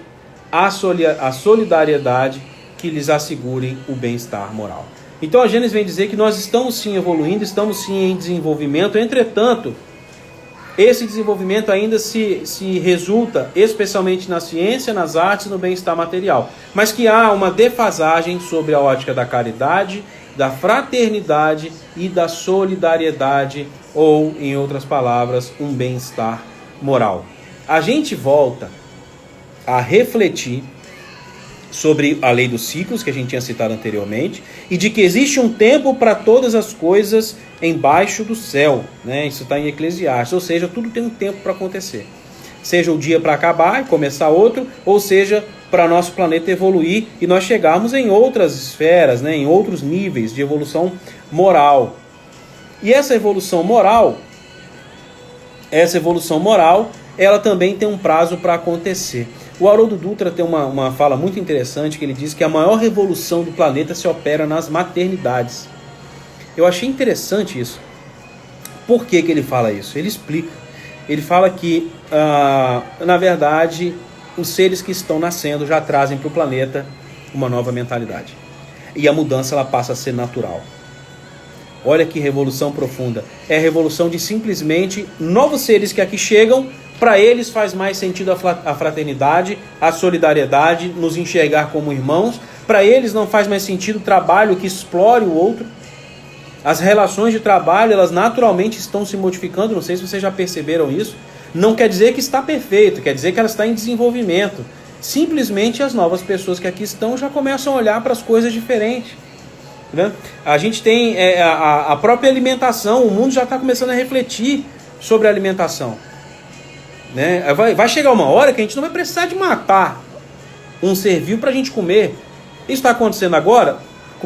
a solidariedade, que lhes assegurem o bem-estar moral. Então a Gênesis vem dizer que nós estamos sim evoluindo, estamos sim em desenvolvimento, entretanto, esse desenvolvimento ainda se resulta especialmente na ciência, nas artes e no bem-estar material, mas que há uma defasagem sobre a ótica da caridade, da fraternidade e da solidariedade, ou, em outras palavras, um bem-estar moral. A gente volta a refletir sobre a lei dos ciclos, que a gente tinha citado anteriormente, e de que existe um tempo para todas as coisas embaixo do céu, né? Isso está em Eclesiastes, ou seja, tudo tem um tempo para acontecer. Seja o dia para acabar e começar outro, ou seja, para nosso planeta evoluir e nós chegarmos em outras esferas, né? Em outros níveis de evolução moral. E essa evolução moral, ela também tem um prazo para acontecer. O Haroldo Dutra tem uma fala muito interessante, que ele diz que a maior revolução do planeta se opera nas maternidades. Eu achei interessante isso. Por que ele fala isso? Ele explica. Ele fala que, na verdade, os seres que estão nascendo já trazem para o planeta uma nova mentalidade. E a mudança ela passa a ser natural. Olha que revolução profunda. É a revolução de simplesmente novos seres que aqui chegam. Para eles faz mais sentido a fraternidade, a solidariedade, nos enxergar como irmãos. Para eles não faz mais sentido o trabalho que explore o outro. As relações de trabalho, elas naturalmente estão se modificando. Não sei se vocês já perceberam isso. Não quer dizer que está perfeito, quer dizer que ela está em desenvolvimento. Simplesmente as novas pessoas que aqui estão já começam a olhar para as coisas diferentes. Né? A gente tem a própria alimentação, o mundo já está começando a refletir sobre a alimentação. Né? Vai chegar uma hora que a gente não vai precisar de matar um ser vivo para a gente comer. Isso está acontecendo agora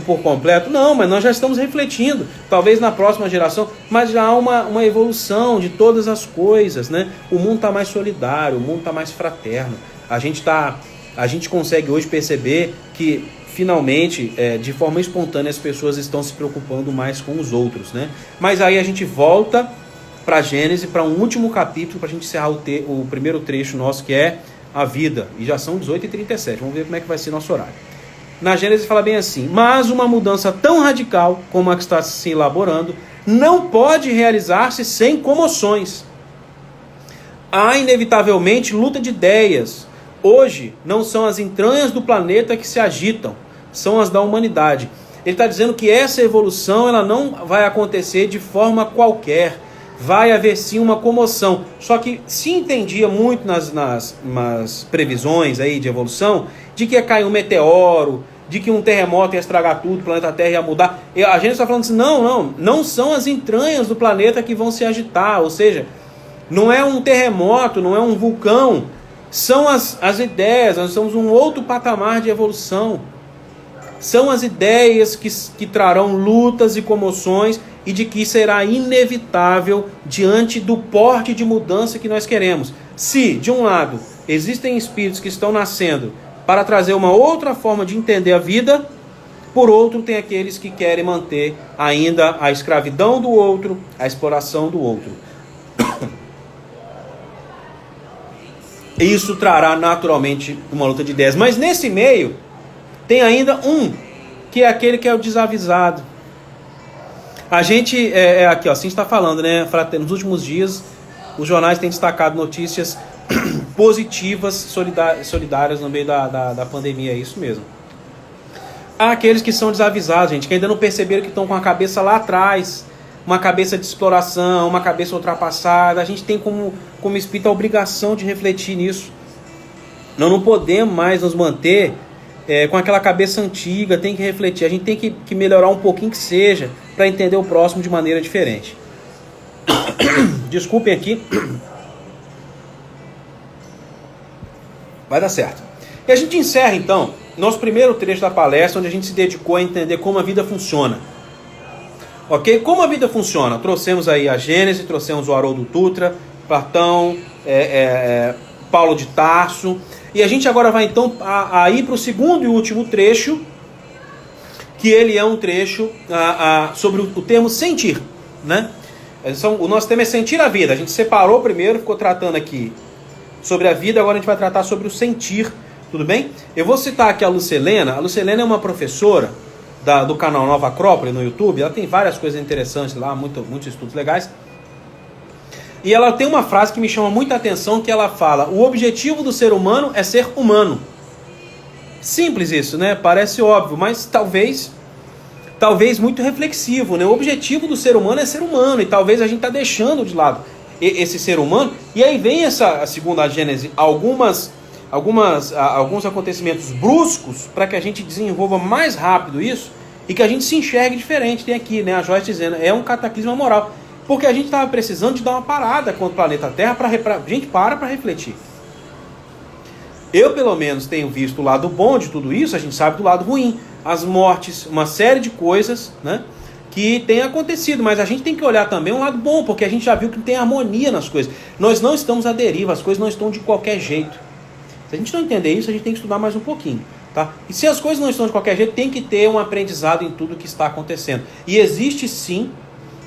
por completo? Não, mas nós já estamos refletindo. Talvez na próxima geração, mas já há uma evolução de todas as coisas. Né? O mundo está mais solidário, o mundo está mais fraterno. A gente consegue hoje perceber que finalmente, de forma espontânea, as pessoas estão se preocupando mais com os outros. Né? Mas aí a gente volta para Gênesis, para um último capítulo, para a gente encerrar o primeiro trecho nosso, que é a vida. E já são 18h37. Vamos ver como é que vai ser nosso horário. Na Gênesis fala bem assim: mas uma mudança tão radical como a que está se elaborando não pode realizar-se sem comoções. Há inevitavelmente luta de ideias. Hoje não são as entranhas do planeta que se agitam, são as da humanidade. Ele está dizendo que essa evolução ela não vai acontecer de forma qualquer. Vai haver sim uma comoção. Só que se entendia muito nas previsões aí de evolução, de que ia cair um meteoro, de que um terremoto ia estragar tudo, o planeta Terra ia mudar. E a gente está falando assim, não são as entranhas do planeta que vão se agitar. Ou seja, não é um terremoto, não é um vulcão. São as ideias, nós somos um outro patamar de evolução. São as ideias que trarão lutas e comoções e de que será inevitável diante do porte de mudança que nós queremos. Se, de um lado, existem espíritos que estão nascendo para trazer uma outra forma de entender a vida, por outro, tem aqueles que querem manter ainda a escravidão do outro, a exploração do outro. Isso trará naturalmente uma luta de ideias. Mas nesse meio, tem ainda um, que é aquele que é o desavisado. A gente, aqui ó, assim está falando, né? Nos últimos dias, os jornais têm destacado notícias positivas, solidárias no meio da pandemia, é isso mesmo. Há aqueles que são desavisados, gente, que ainda não perceberam que estão com a cabeça lá atrás, uma cabeça de exploração, uma cabeça ultrapassada. A gente tem como espírito a obrigação de refletir nisso. Nós não podemos mais nos manter com aquela cabeça antiga, tem que refletir. A gente tem que melhorar um pouquinho que seja, para entender o próximo de maneira diferente. Desculpem aqui. Vai dar certo. E a gente encerra então nosso primeiro trecho da palestra, onde a gente se dedicou a entender como a vida funciona. Ok? Como a vida funciona? Trouxemos aí a Gênesis, trouxemos o Haroldo Dutra, Platão, Paulo de Tarso. E a gente agora vai então a ir para o segundo e último trecho, que ele é um trecho sobre o termo sentir, né? O nosso tema é sentir a vida. A gente separou primeiro, ficou tratando aqui sobre a vida, agora a gente vai tratar sobre o sentir, tudo bem? Eu vou citar aqui a Lucelena. A Lucelena é uma professora do canal Nova Acrópole no YouTube. Ela tem várias coisas interessantes lá, muitos estudos legais. E ela tem uma frase que me chama muita atenção, que ela fala: o objetivo do ser humano é ser humano. Simples isso, né? Parece óbvio, mas talvez muito reflexivo, né? O objetivo do ser humano é ser humano, e talvez a gente está deixando de lado esse ser humano. E aí vem a segunda Gênese, alguns acontecimentos bruscos para que a gente desenvolva mais rápido isso e que a gente se enxergue diferente. Tem aqui, né, a Joyce dizendo, é um cataclisma moral, porque a gente estava precisando de dar uma parada com o planeta Terra para a gente para refletir. Eu, pelo menos, tenho visto o lado bom de tudo isso. A gente sabe do lado ruim, as mortes, uma série de coisas, né, que tem acontecido, mas a gente tem que olhar também um lado bom, porque a gente já viu que tem harmonia nas coisas. Nós não estamos à deriva, as coisas não estão de qualquer jeito. Se a gente não entender isso, a gente tem que estudar mais um pouquinho, tá? E se as coisas não estão de qualquer jeito, tem que ter um aprendizado em tudo que está acontecendo. E existe sim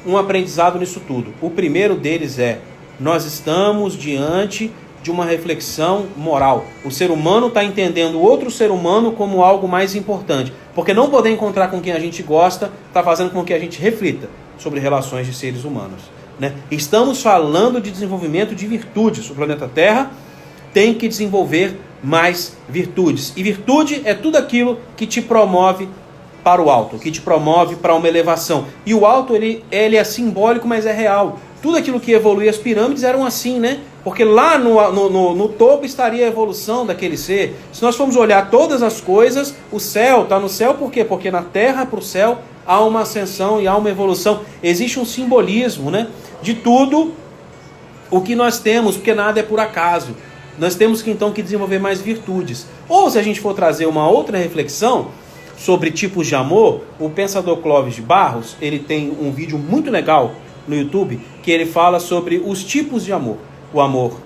um aprendizado nisso tudo. O primeiro deles é: nós estamos diante de uma reflexão moral. O ser humano está entendendo o outro ser humano como algo mais importante, porque não poder encontrar com quem a gente gosta está fazendo com que a gente reflita sobre relações de seres humanos, né? Estamos falando de desenvolvimento de virtudes. O planeta Terra tem que desenvolver mais virtudes. E virtude é tudo aquilo que te promove para o alto, que te promove para uma elevação. E o alto, ele é simbólico, mas é real. Tudo aquilo que evolui, as pirâmides eram assim, né? Porque lá no topo estaria a evolução daquele ser. Se nós formos olhar todas as coisas, o céu está no céu por quê? Porque na terra para o céu há uma ascensão e há uma evolução. Existe um simbolismo, né, de tudo o que nós temos, porque nada é por acaso. Nós temos que então que desenvolver mais virtudes. Ou se a gente for trazer uma outra reflexão sobre tipos de amor, o pensador Clóvis de Barros, ele tem um vídeo muito legal no YouTube, que ele fala sobre os tipos de amor. O amor,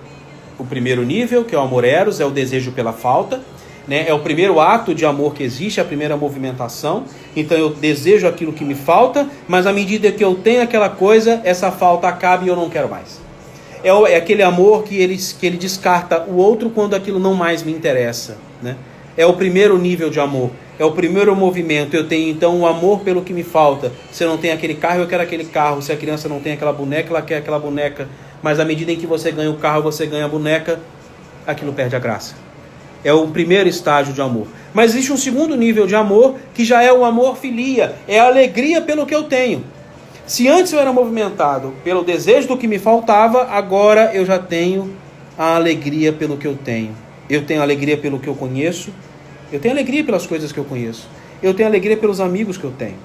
o primeiro nível, que é o amor eros, é o desejo pela falta, né? É o primeiro ato de amor que existe, a primeira movimentação. Então eu desejo aquilo que me falta, mas à medida que eu tenho aquela coisa, essa falta acaba e eu não quero mais. É aquele amor que ele descarta o outro quando aquilo não mais me interessa, né? É o primeiro nível de amor, é o primeiro movimento. Eu tenho então o amor pelo que me falta. Se eu não tenho aquele carro, eu quero aquele carro. Se a criança não tem aquela boneca, ela quer aquela boneca. Mas à medida em que você ganha o carro, você ganha a boneca, aquilo perde a graça. É o primeiro estágio de amor. Mas existe um segundo nível de amor, que já é o amor filia, é a alegria pelo que eu tenho. Se antes eu era movimentado pelo desejo do que me faltava, agora eu já tenho a alegria pelo que eu tenho. Eu tenho alegria pelo que eu conheço, eu tenho alegria pelas coisas que eu conheço, eu tenho alegria pelos amigos que eu tenho,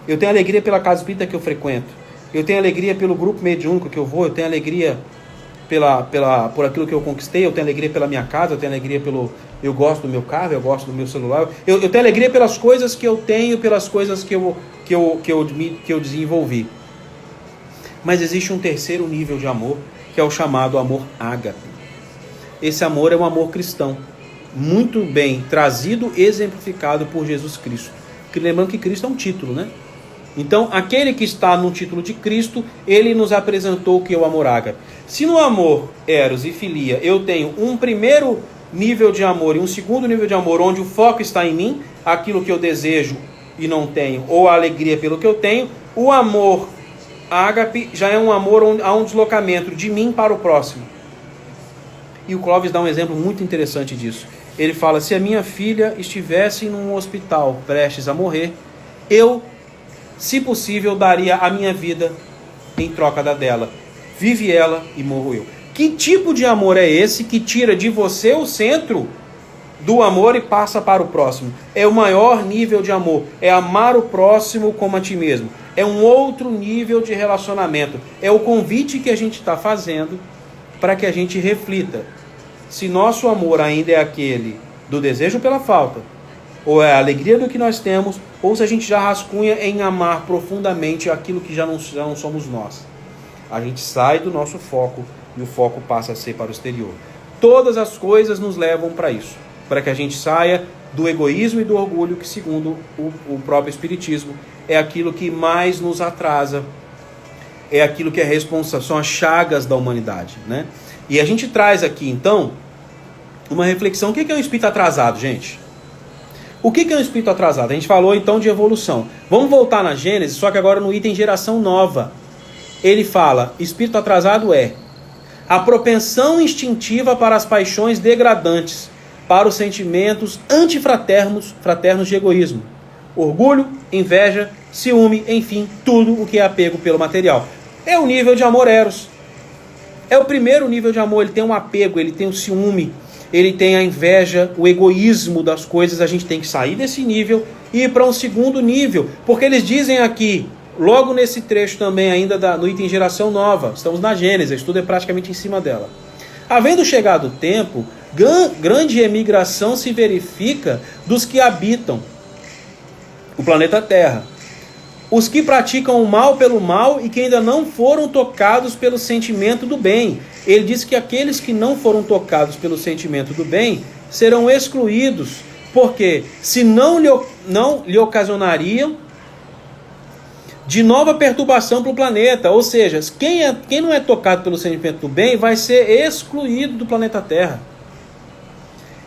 eu tenho alegria pela casa espírita que eu frequento, eu tenho alegria pelo grupo mediúnico que eu vou, eu tenho alegria por aquilo que eu conquistei, eu tenho alegria pela minha casa, eu tenho alegria eu gosto do meu carro, eu gosto do meu celular, eu tenho alegria pelas coisas que eu tenho, pelas coisas que eu desenvolvi. Mas existe um terceiro nível de amor, que é o chamado amor ágape. Esse amor é um amor cristão, muito bem trazido, exemplificado por Jesus Cristo. Porque lembrando que Cristo é um título, né? Então, aquele que está no título de Cristo, ele nos apresentou o que é o amor ágape. Se no amor eros e filia eu tenho um primeiro nível de amor e um segundo nível de amor, onde o foco está em mim, aquilo que eu desejo e não tenho, ou a alegria pelo que eu tenho, o amor ágape já é um amor onde há um deslocamento de mim para o próximo. E o Clóvis dá um exemplo muito interessante disso. Ele fala: se a minha filha estivesse num hospital prestes a morrer, eu, se possível, daria a minha vida em troca da dela. Vive ela e morro eu. Que tipo de amor é esse que tira de você o centro do amor e passa para o próximo? É o maior nível de amor. É amar o próximo como a ti mesmo. É um outro nível de relacionamento. É o convite que a gente está fazendo para que a gente reflita se nosso amor ainda é aquele do desejo pela falta, ou é a alegria do que nós temos, ou se a gente já rascunha em amar profundamente aquilo que já não somos nós. A gente sai do nosso foco e o foco passa a ser para o exterior. Todas as coisas nos levam para isso, para que a gente saia do egoísmo e do orgulho, que segundo o próprio Espiritismo é aquilo que mais nos atrasa é aquilo que é responsável, são as chagas da humanidade, né? E a gente traz aqui, então, uma reflexão. O que é um espírito atrasado, gente? O que é um espírito atrasado? A gente falou, então, de evolução. Vamos voltar na Gênesis, só que agora no item geração nova. Ele fala, espírito atrasado é a propensão instintiva para as paixões degradantes, para os sentimentos antifraternos de egoísmo. Orgulho, inveja, ciúme, enfim, tudo o que é apego pelo material. É o nível de amor eros. É o primeiro nível de amor, ele tem um apego, ele tem o ciúme, ele tem a inveja, o egoísmo das coisas. A gente tem que sair desse nível e ir para um segundo nível, porque eles dizem aqui, logo nesse trecho também ainda no item geração nova, estamos na Gênesis, tudo é praticamente em cima dela. Havendo chegado o tempo, grande emigração se verifica dos que habitam o planeta Terra. Os que praticam o mal pelo mal e que ainda não foram tocados pelo sentimento do bem. Ele diz que aqueles que não foram tocados pelo sentimento do bem serão excluídos, porque se não lhe ocasionariam de nova perturbação para o planeta. Ou seja, quem não é tocado pelo sentimento do bem vai ser excluído do planeta Terra.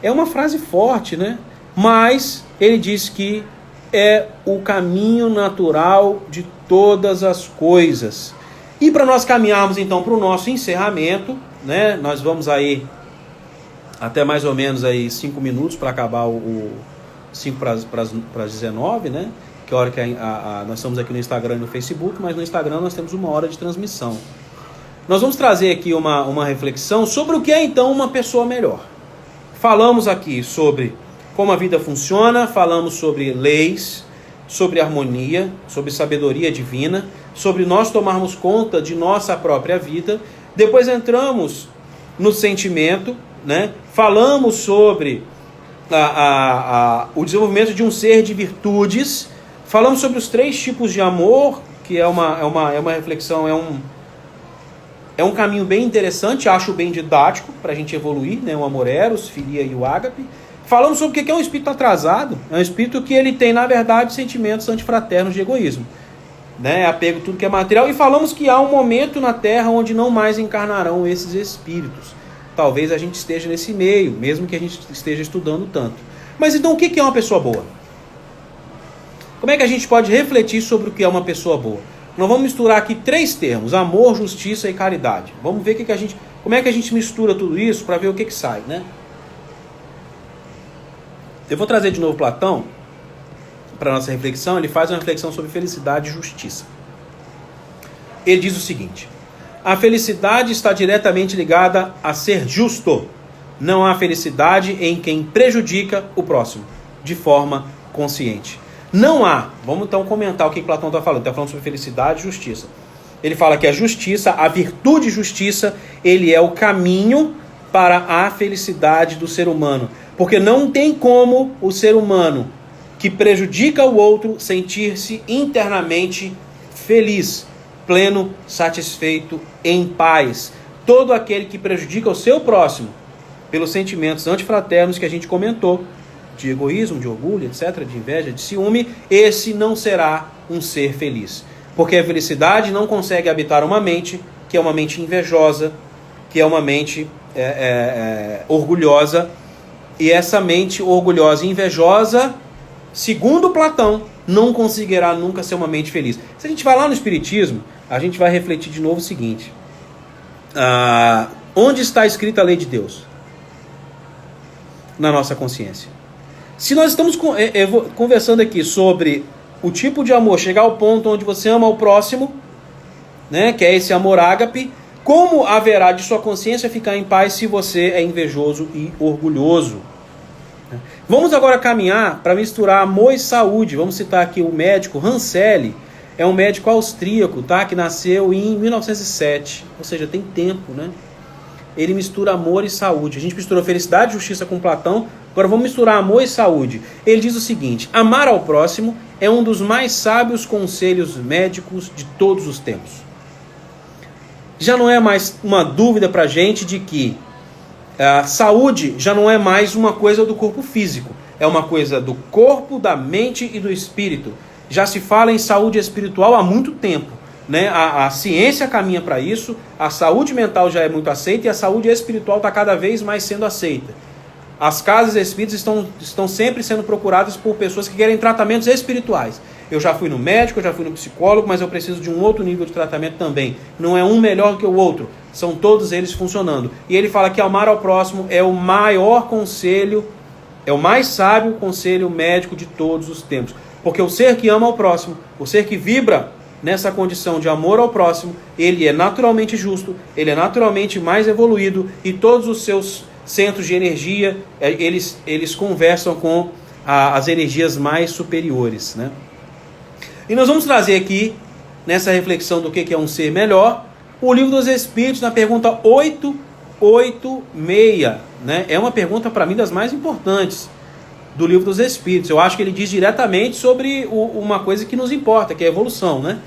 É uma frase forte, né? Mas ele diz que é o caminho natural de todas as coisas. E para nós caminharmos então para o nosso encerramento, né? Nós vamos aí até mais ou menos aí 5 minutos para acabar o 5 para as 19, né? Que é a hora que nós estamos aqui no Instagram e no Facebook, mas no Instagram nós temos 1 hora de transmissão. Nós vamos trazer aqui uma reflexão sobre o que é então uma pessoa melhor. Falamos aqui sobre como a vida funciona, falamos sobre leis, sobre harmonia, sobre sabedoria divina, sobre nós tomarmos conta de nossa própria vida. Depois entramos no sentimento, né? Falamos sobre o desenvolvimento de um ser de virtudes. Falamos sobre os 3 tipos de amor, que é uma reflexão, é um caminho bem interessante, acho bem didático para a gente evoluir, né? O amor eros, filia e o ágape. Falamos sobre o que é um espírito atrasado. É um espírito que ele tem, na verdade, sentimentos antifraternos de egoísmo, né? Apego a tudo que é material. E falamos que há um momento na Terra onde não mais encarnarão esses espíritos. Talvez a gente esteja nesse meio, mesmo que a gente esteja estudando tanto. Mas então o que é uma pessoa boa? Como é que a gente pode refletir sobre o que é uma pessoa boa? Nós vamos misturar aqui 3 termos: amor, justiça e caridade. Vamos ver como é que a gente mistura tudo isso para ver o que sai, né? Eu vou trazer de novo Platão para a nossa reflexão. Ele faz uma reflexão sobre felicidade e justiça. Ele diz o seguinte: a felicidade está diretamente ligada a ser justo. Não há felicidade em quem prejudica o próximo, de forma consciente. Não há. Vamos então comentar o que Platão está falando. Está falando sobre felicidade e justiça. Ele fala que a justiça, a virtude justiça, ele é o caminho para a felicidade do ser humano. Porque não tem como o ser humano que prejudica o outro sentir-se internamente feliz, pleno, satisfeito, em paz. Todo aquele que prejudica o seu próximo pelos sentimentos antifraternos que a gente comentou, de egoísmo, de orgulho, etc., de inveja, de ciúme, esse não será um ser feliz. Porque a felicidade não consegue habitar uma mente que é uma mente invejosa, que é uma mente orgulhosa. E essa mente orgulhosa e invejosa, segundo Platão, não conseguirá nunca ser uma mente feliz. Se a gente vai lá no Espiritismo, a gente vai refletir de novo o seguinte: onde está escrita a lei de Deus? Na nossa consciência. Se nós estamos conversando aqui sobre o tipo de amor, chegar ao ponto onde você ama o próximo, né, que é esse amor ágape, como haverá de sua consciência ficar em paz se você é invejoso e orgulhoso? Vamos agora caminhar para misturar amor e saúde. Vamos citar aqui o médico Rancelli. É um médico austríaco, tá? Que nasceu em 1907. Ou seja, tem tempo, né? Ele mistura amor e saúde. A gente misturou felicidade e justiça com Platão. Agora vamos misturar amor e saúde. Ele diz o seguinte: amar ao próximo é um dos mais sábios conselhos médicos de todos os tempos. Já não é mais uma dúvida para a gente de que a saúde já não é mais uma coisa do corpo físico. É uma coisa do corpo, da mente e do espírito. Já se fala em saúde espiritual há muito tempo. né? A ciência caminha para isso, a saúde mental já é muito aceita e a saúde espiritual está cada vez mais sendo aceita. As casas espíritas estão sempre sendo procuradas por pessoas que querem tratamentos espirituais. Eu já fui no médico, eu já fui no psicólogo, mas eu preciso de um outro nível de tratamento também. Não é um melhor que o outro, são todos eles funcionando. E ele fala que amar ao próximo é o maior conselho, é o mais sábio conselho médico de todos os tempos. Porque o ser que ama ao próximo, o ser que vibra nessa condição de amor ao próximo, ele é naturalmente justo, ele é naturalmente mais evoluído e todos os seus centros de energia, eles conversam com as energias mais superiores, né? E nós vamos trazer aqui, nessa reflexão do que é um ser melhor, o Livro dos Espíritos, na pergunta 886, né? É uma pergunta, para mim, das mais importantes do Livro dos Espíritos. Eu acho que ele diz diretamente sobre uma coisa que nos importa, que é a evolução, né?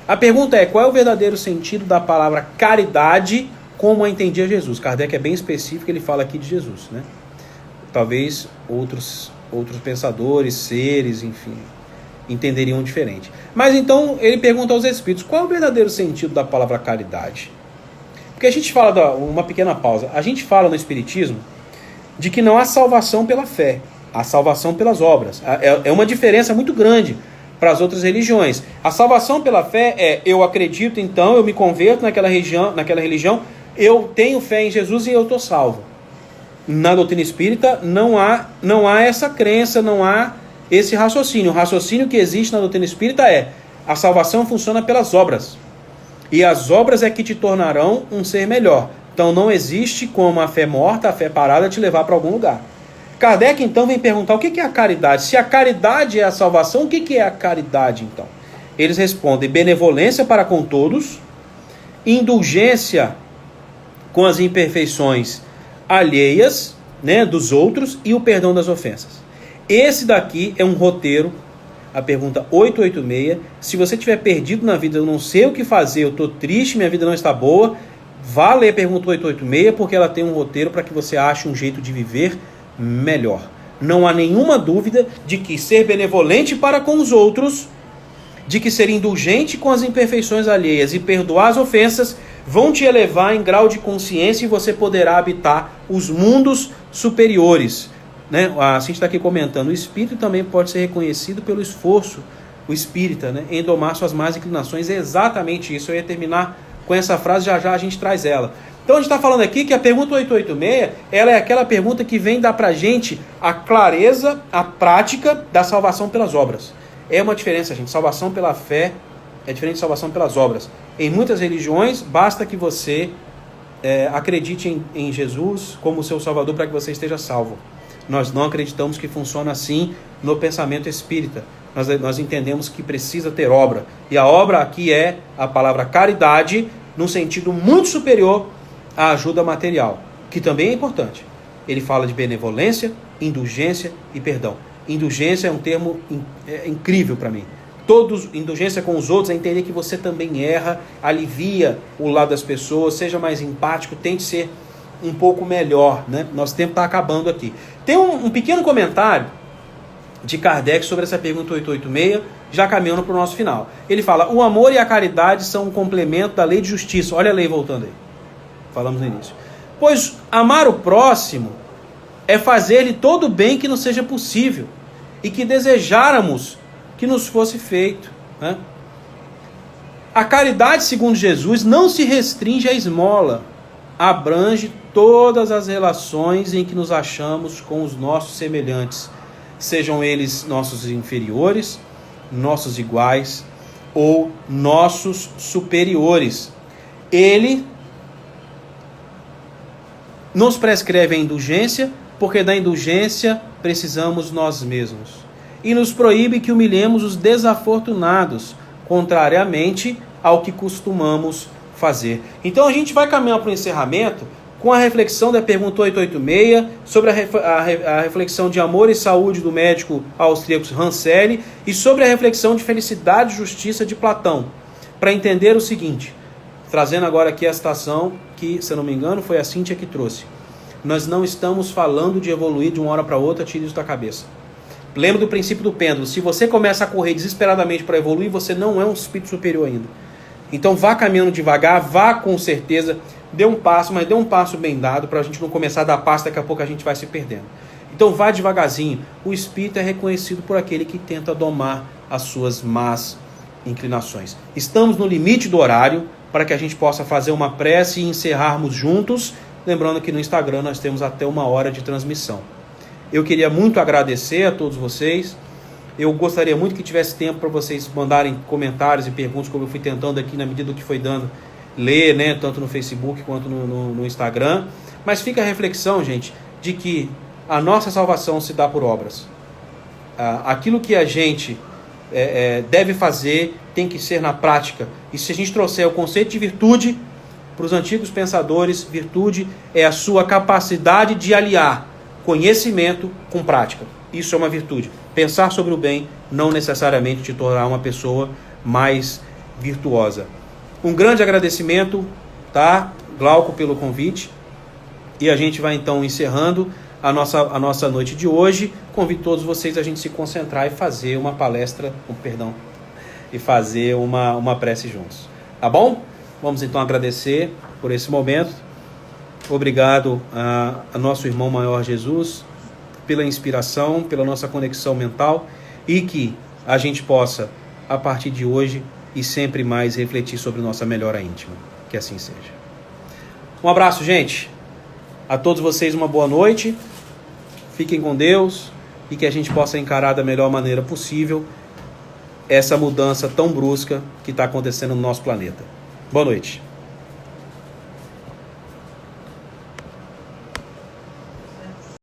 A pergunta é: qual é o verdadeiro sentido da palavra caridade como a entendia Jesus? Kardec é bem específico, ele fala aqui de Jesus, né? Talvez outros pensadores, seres, enfim, entenderiam diferente. Mas então ele pergunta aos espíritos: qual é o verdadeiro sentido da palavra caridade? Porque a gente fala, uma pequena pausa, a gente fala no Espiritismo de que não há salvação pela fé, há salvação pelas obras. É uma diferença muito grande para as outras religiões. A salvação pela fé é: eu acredito, então eu me converto naquela religião, eu tenho fé em Jesus e eu estou salvo. Na doutrina espírita não há essa crença, não há esse raciocínio. O raciocínio que existe na doutrina espírita é: a salvação funciona pelas obras. E as obras é que te tornarão um ser melhor. Então não existe como a fé morta, a fé parada te levar para algum lugar. Kardec então vem perguntar o que é a caridade. Se a caridade é a salvação, o que é a caridade então? Eles respondem: benevolência para com todos, indulgência com as imperfeições alheias, né, dos outros, e o perdão das ofensas. Esse daqui é um roteiro, a pergunta 886. Se você estiver perdido na vida, eu não sei o que fazer, eu estou triste, minha vida não está boa, vá ler a pergunta 886, porque ela tem um roteiro para que você ache um jeito de viver melhor. Não há nenhuma dúvida de que ser benevolente para com os outros, de que ser indulgente com as imperfeições alheias e perdoar as ofensas vão te elevar em grau de consciência e você poderá habitar os mundos superiores, né? A gente está aqui comentando: o espírito também pode ser reconhecido pelo esforço, o espírita, né, em domar suas más inclinações. É exatamente isso. Eu ia terminar com essa frase, já a gente traz ela. Então a gente está falando aqui que a pergunta 886, ela é aquela pergunta que vem dar para a gente a clareza, a prática da salvação pelas obras. É uma diferença, gente. Salvação pela fé é diferente de salvação pelas obras. Em muitas religiões, basta que você acredite em Jesus como seu Salvador para que você esteja salvo. Nós não acreditamos que funciona assim no pensamento espírita. Nós entendemos que precisa ter obra. E a obra aqui é a palavra caridade, num sentido muito superior à ajuda material, que também é importante. Ele fala de benevolência, indulgência e perdão. Indulgência é um termo incrível para mim. Indulgência com os outros é entender que você também erra, alivia o lado das pessoas, seja mais empático, tente ser um pouco melhor, né? Nosso tempo está acabando aqui. Tem um pequeno comentário de Kardec sobre essa pergunta 886, já caminhando para o nosso final. Ele fala: o amor e a caridade são um complemento da lei de justiça. Olha a lei voltando aí. Falamos no início. Pois amar o próximo é fazer-lhe todo o bem que nos seja possível e que desejáramos que nos fosse feito, né? A caridade, segundo Jesus, não se restringe à esmola, abrange todas as relações em que nos achamos com os nossos semelhantes, sejam eles nossos inferiores, nossos iguais ou nossos superiores. Ele nos prescreve a indulgência, porque da indulgência precisamos nós mesmos. E nos proíbe que humilhemos os desafortunados, contrariamente ao que costumamos fazer. Então a gente vai caminhar para o encerramento com a reflexão da pergunta 886, sobre a reflexão de amor e saúde do médico austríaco Rancelli, e sobre a reflexão de felicidade e justiça de Platão, para entender o seguinte, trazendo agora aqui a citação que, se eu não me engano, foi a Cíntia que trouxe. Nós não estamos falando de evoluir de uma hora para outra, tire isso da cabeça. Lembra do princípio do pêndulo: se você começa a correr desesperadamente para evoluir, você não é um espírito superior ainda. Então vá caminhando devagar, vá com certeza, dê um passo, mas dê um passo bem dado para a gente não começar a dar passo, daqui a pouco a gente vai se perdendo. Então vá devagarzinho. O espírito é reconhecido por aquele que tenta domar as suas más inclinações. Estamos no limite do horário para que a gente possa fazer uma prece e encerrarmos juntos. Lembrando que no Instagram nós temos até 1 hora de transmissão. Eu queria muito agradecer a todos vocês. Eu gostaria muito que tivesse tempo para vocês mandarem comentários e perguntas, como eu fui tentando aqui na medida do que foi dando, ler, né, tanto no Facebook quanto no Instagram. Mas fica a reflexão, gente, de que a nossa salvação se dá por obras. Aquilo que a gente deve fazer tem que ser na prática. E se a gente trouxer o conceito de virtude, para os antigos pensadores, virtude é a sua capacidade de aliar conhecimento com prática. Isso é uma virtude. Pensar sobre o bem não necessariamente te tornar uma pessoa mais virtuosa. Um grande agradecimento, tá, Glauco, pelo convite. E a gente vai então encerrando a nossa noite de hoje. Convido todos vocês a gente se concentrar e fazer uma palestra, e fazer uma prece juntos. Tá bom? Vamos então agradecer por esse momento. Obrigado a nosso irmão maior Jesus pela inspiração, pela nossa conexão mental, e que a gente possa, a partir de hoje e sempre mais, refletir sobre nossa melhora íntima. Que assim seja. Um abraço, gente. A todos vocês uma boa noite. Fiquem com Deus e que a gente possa encarar da melhor maneira possível essa mudança tão brusca que está acontecendo no nosso planeta. Boa noite.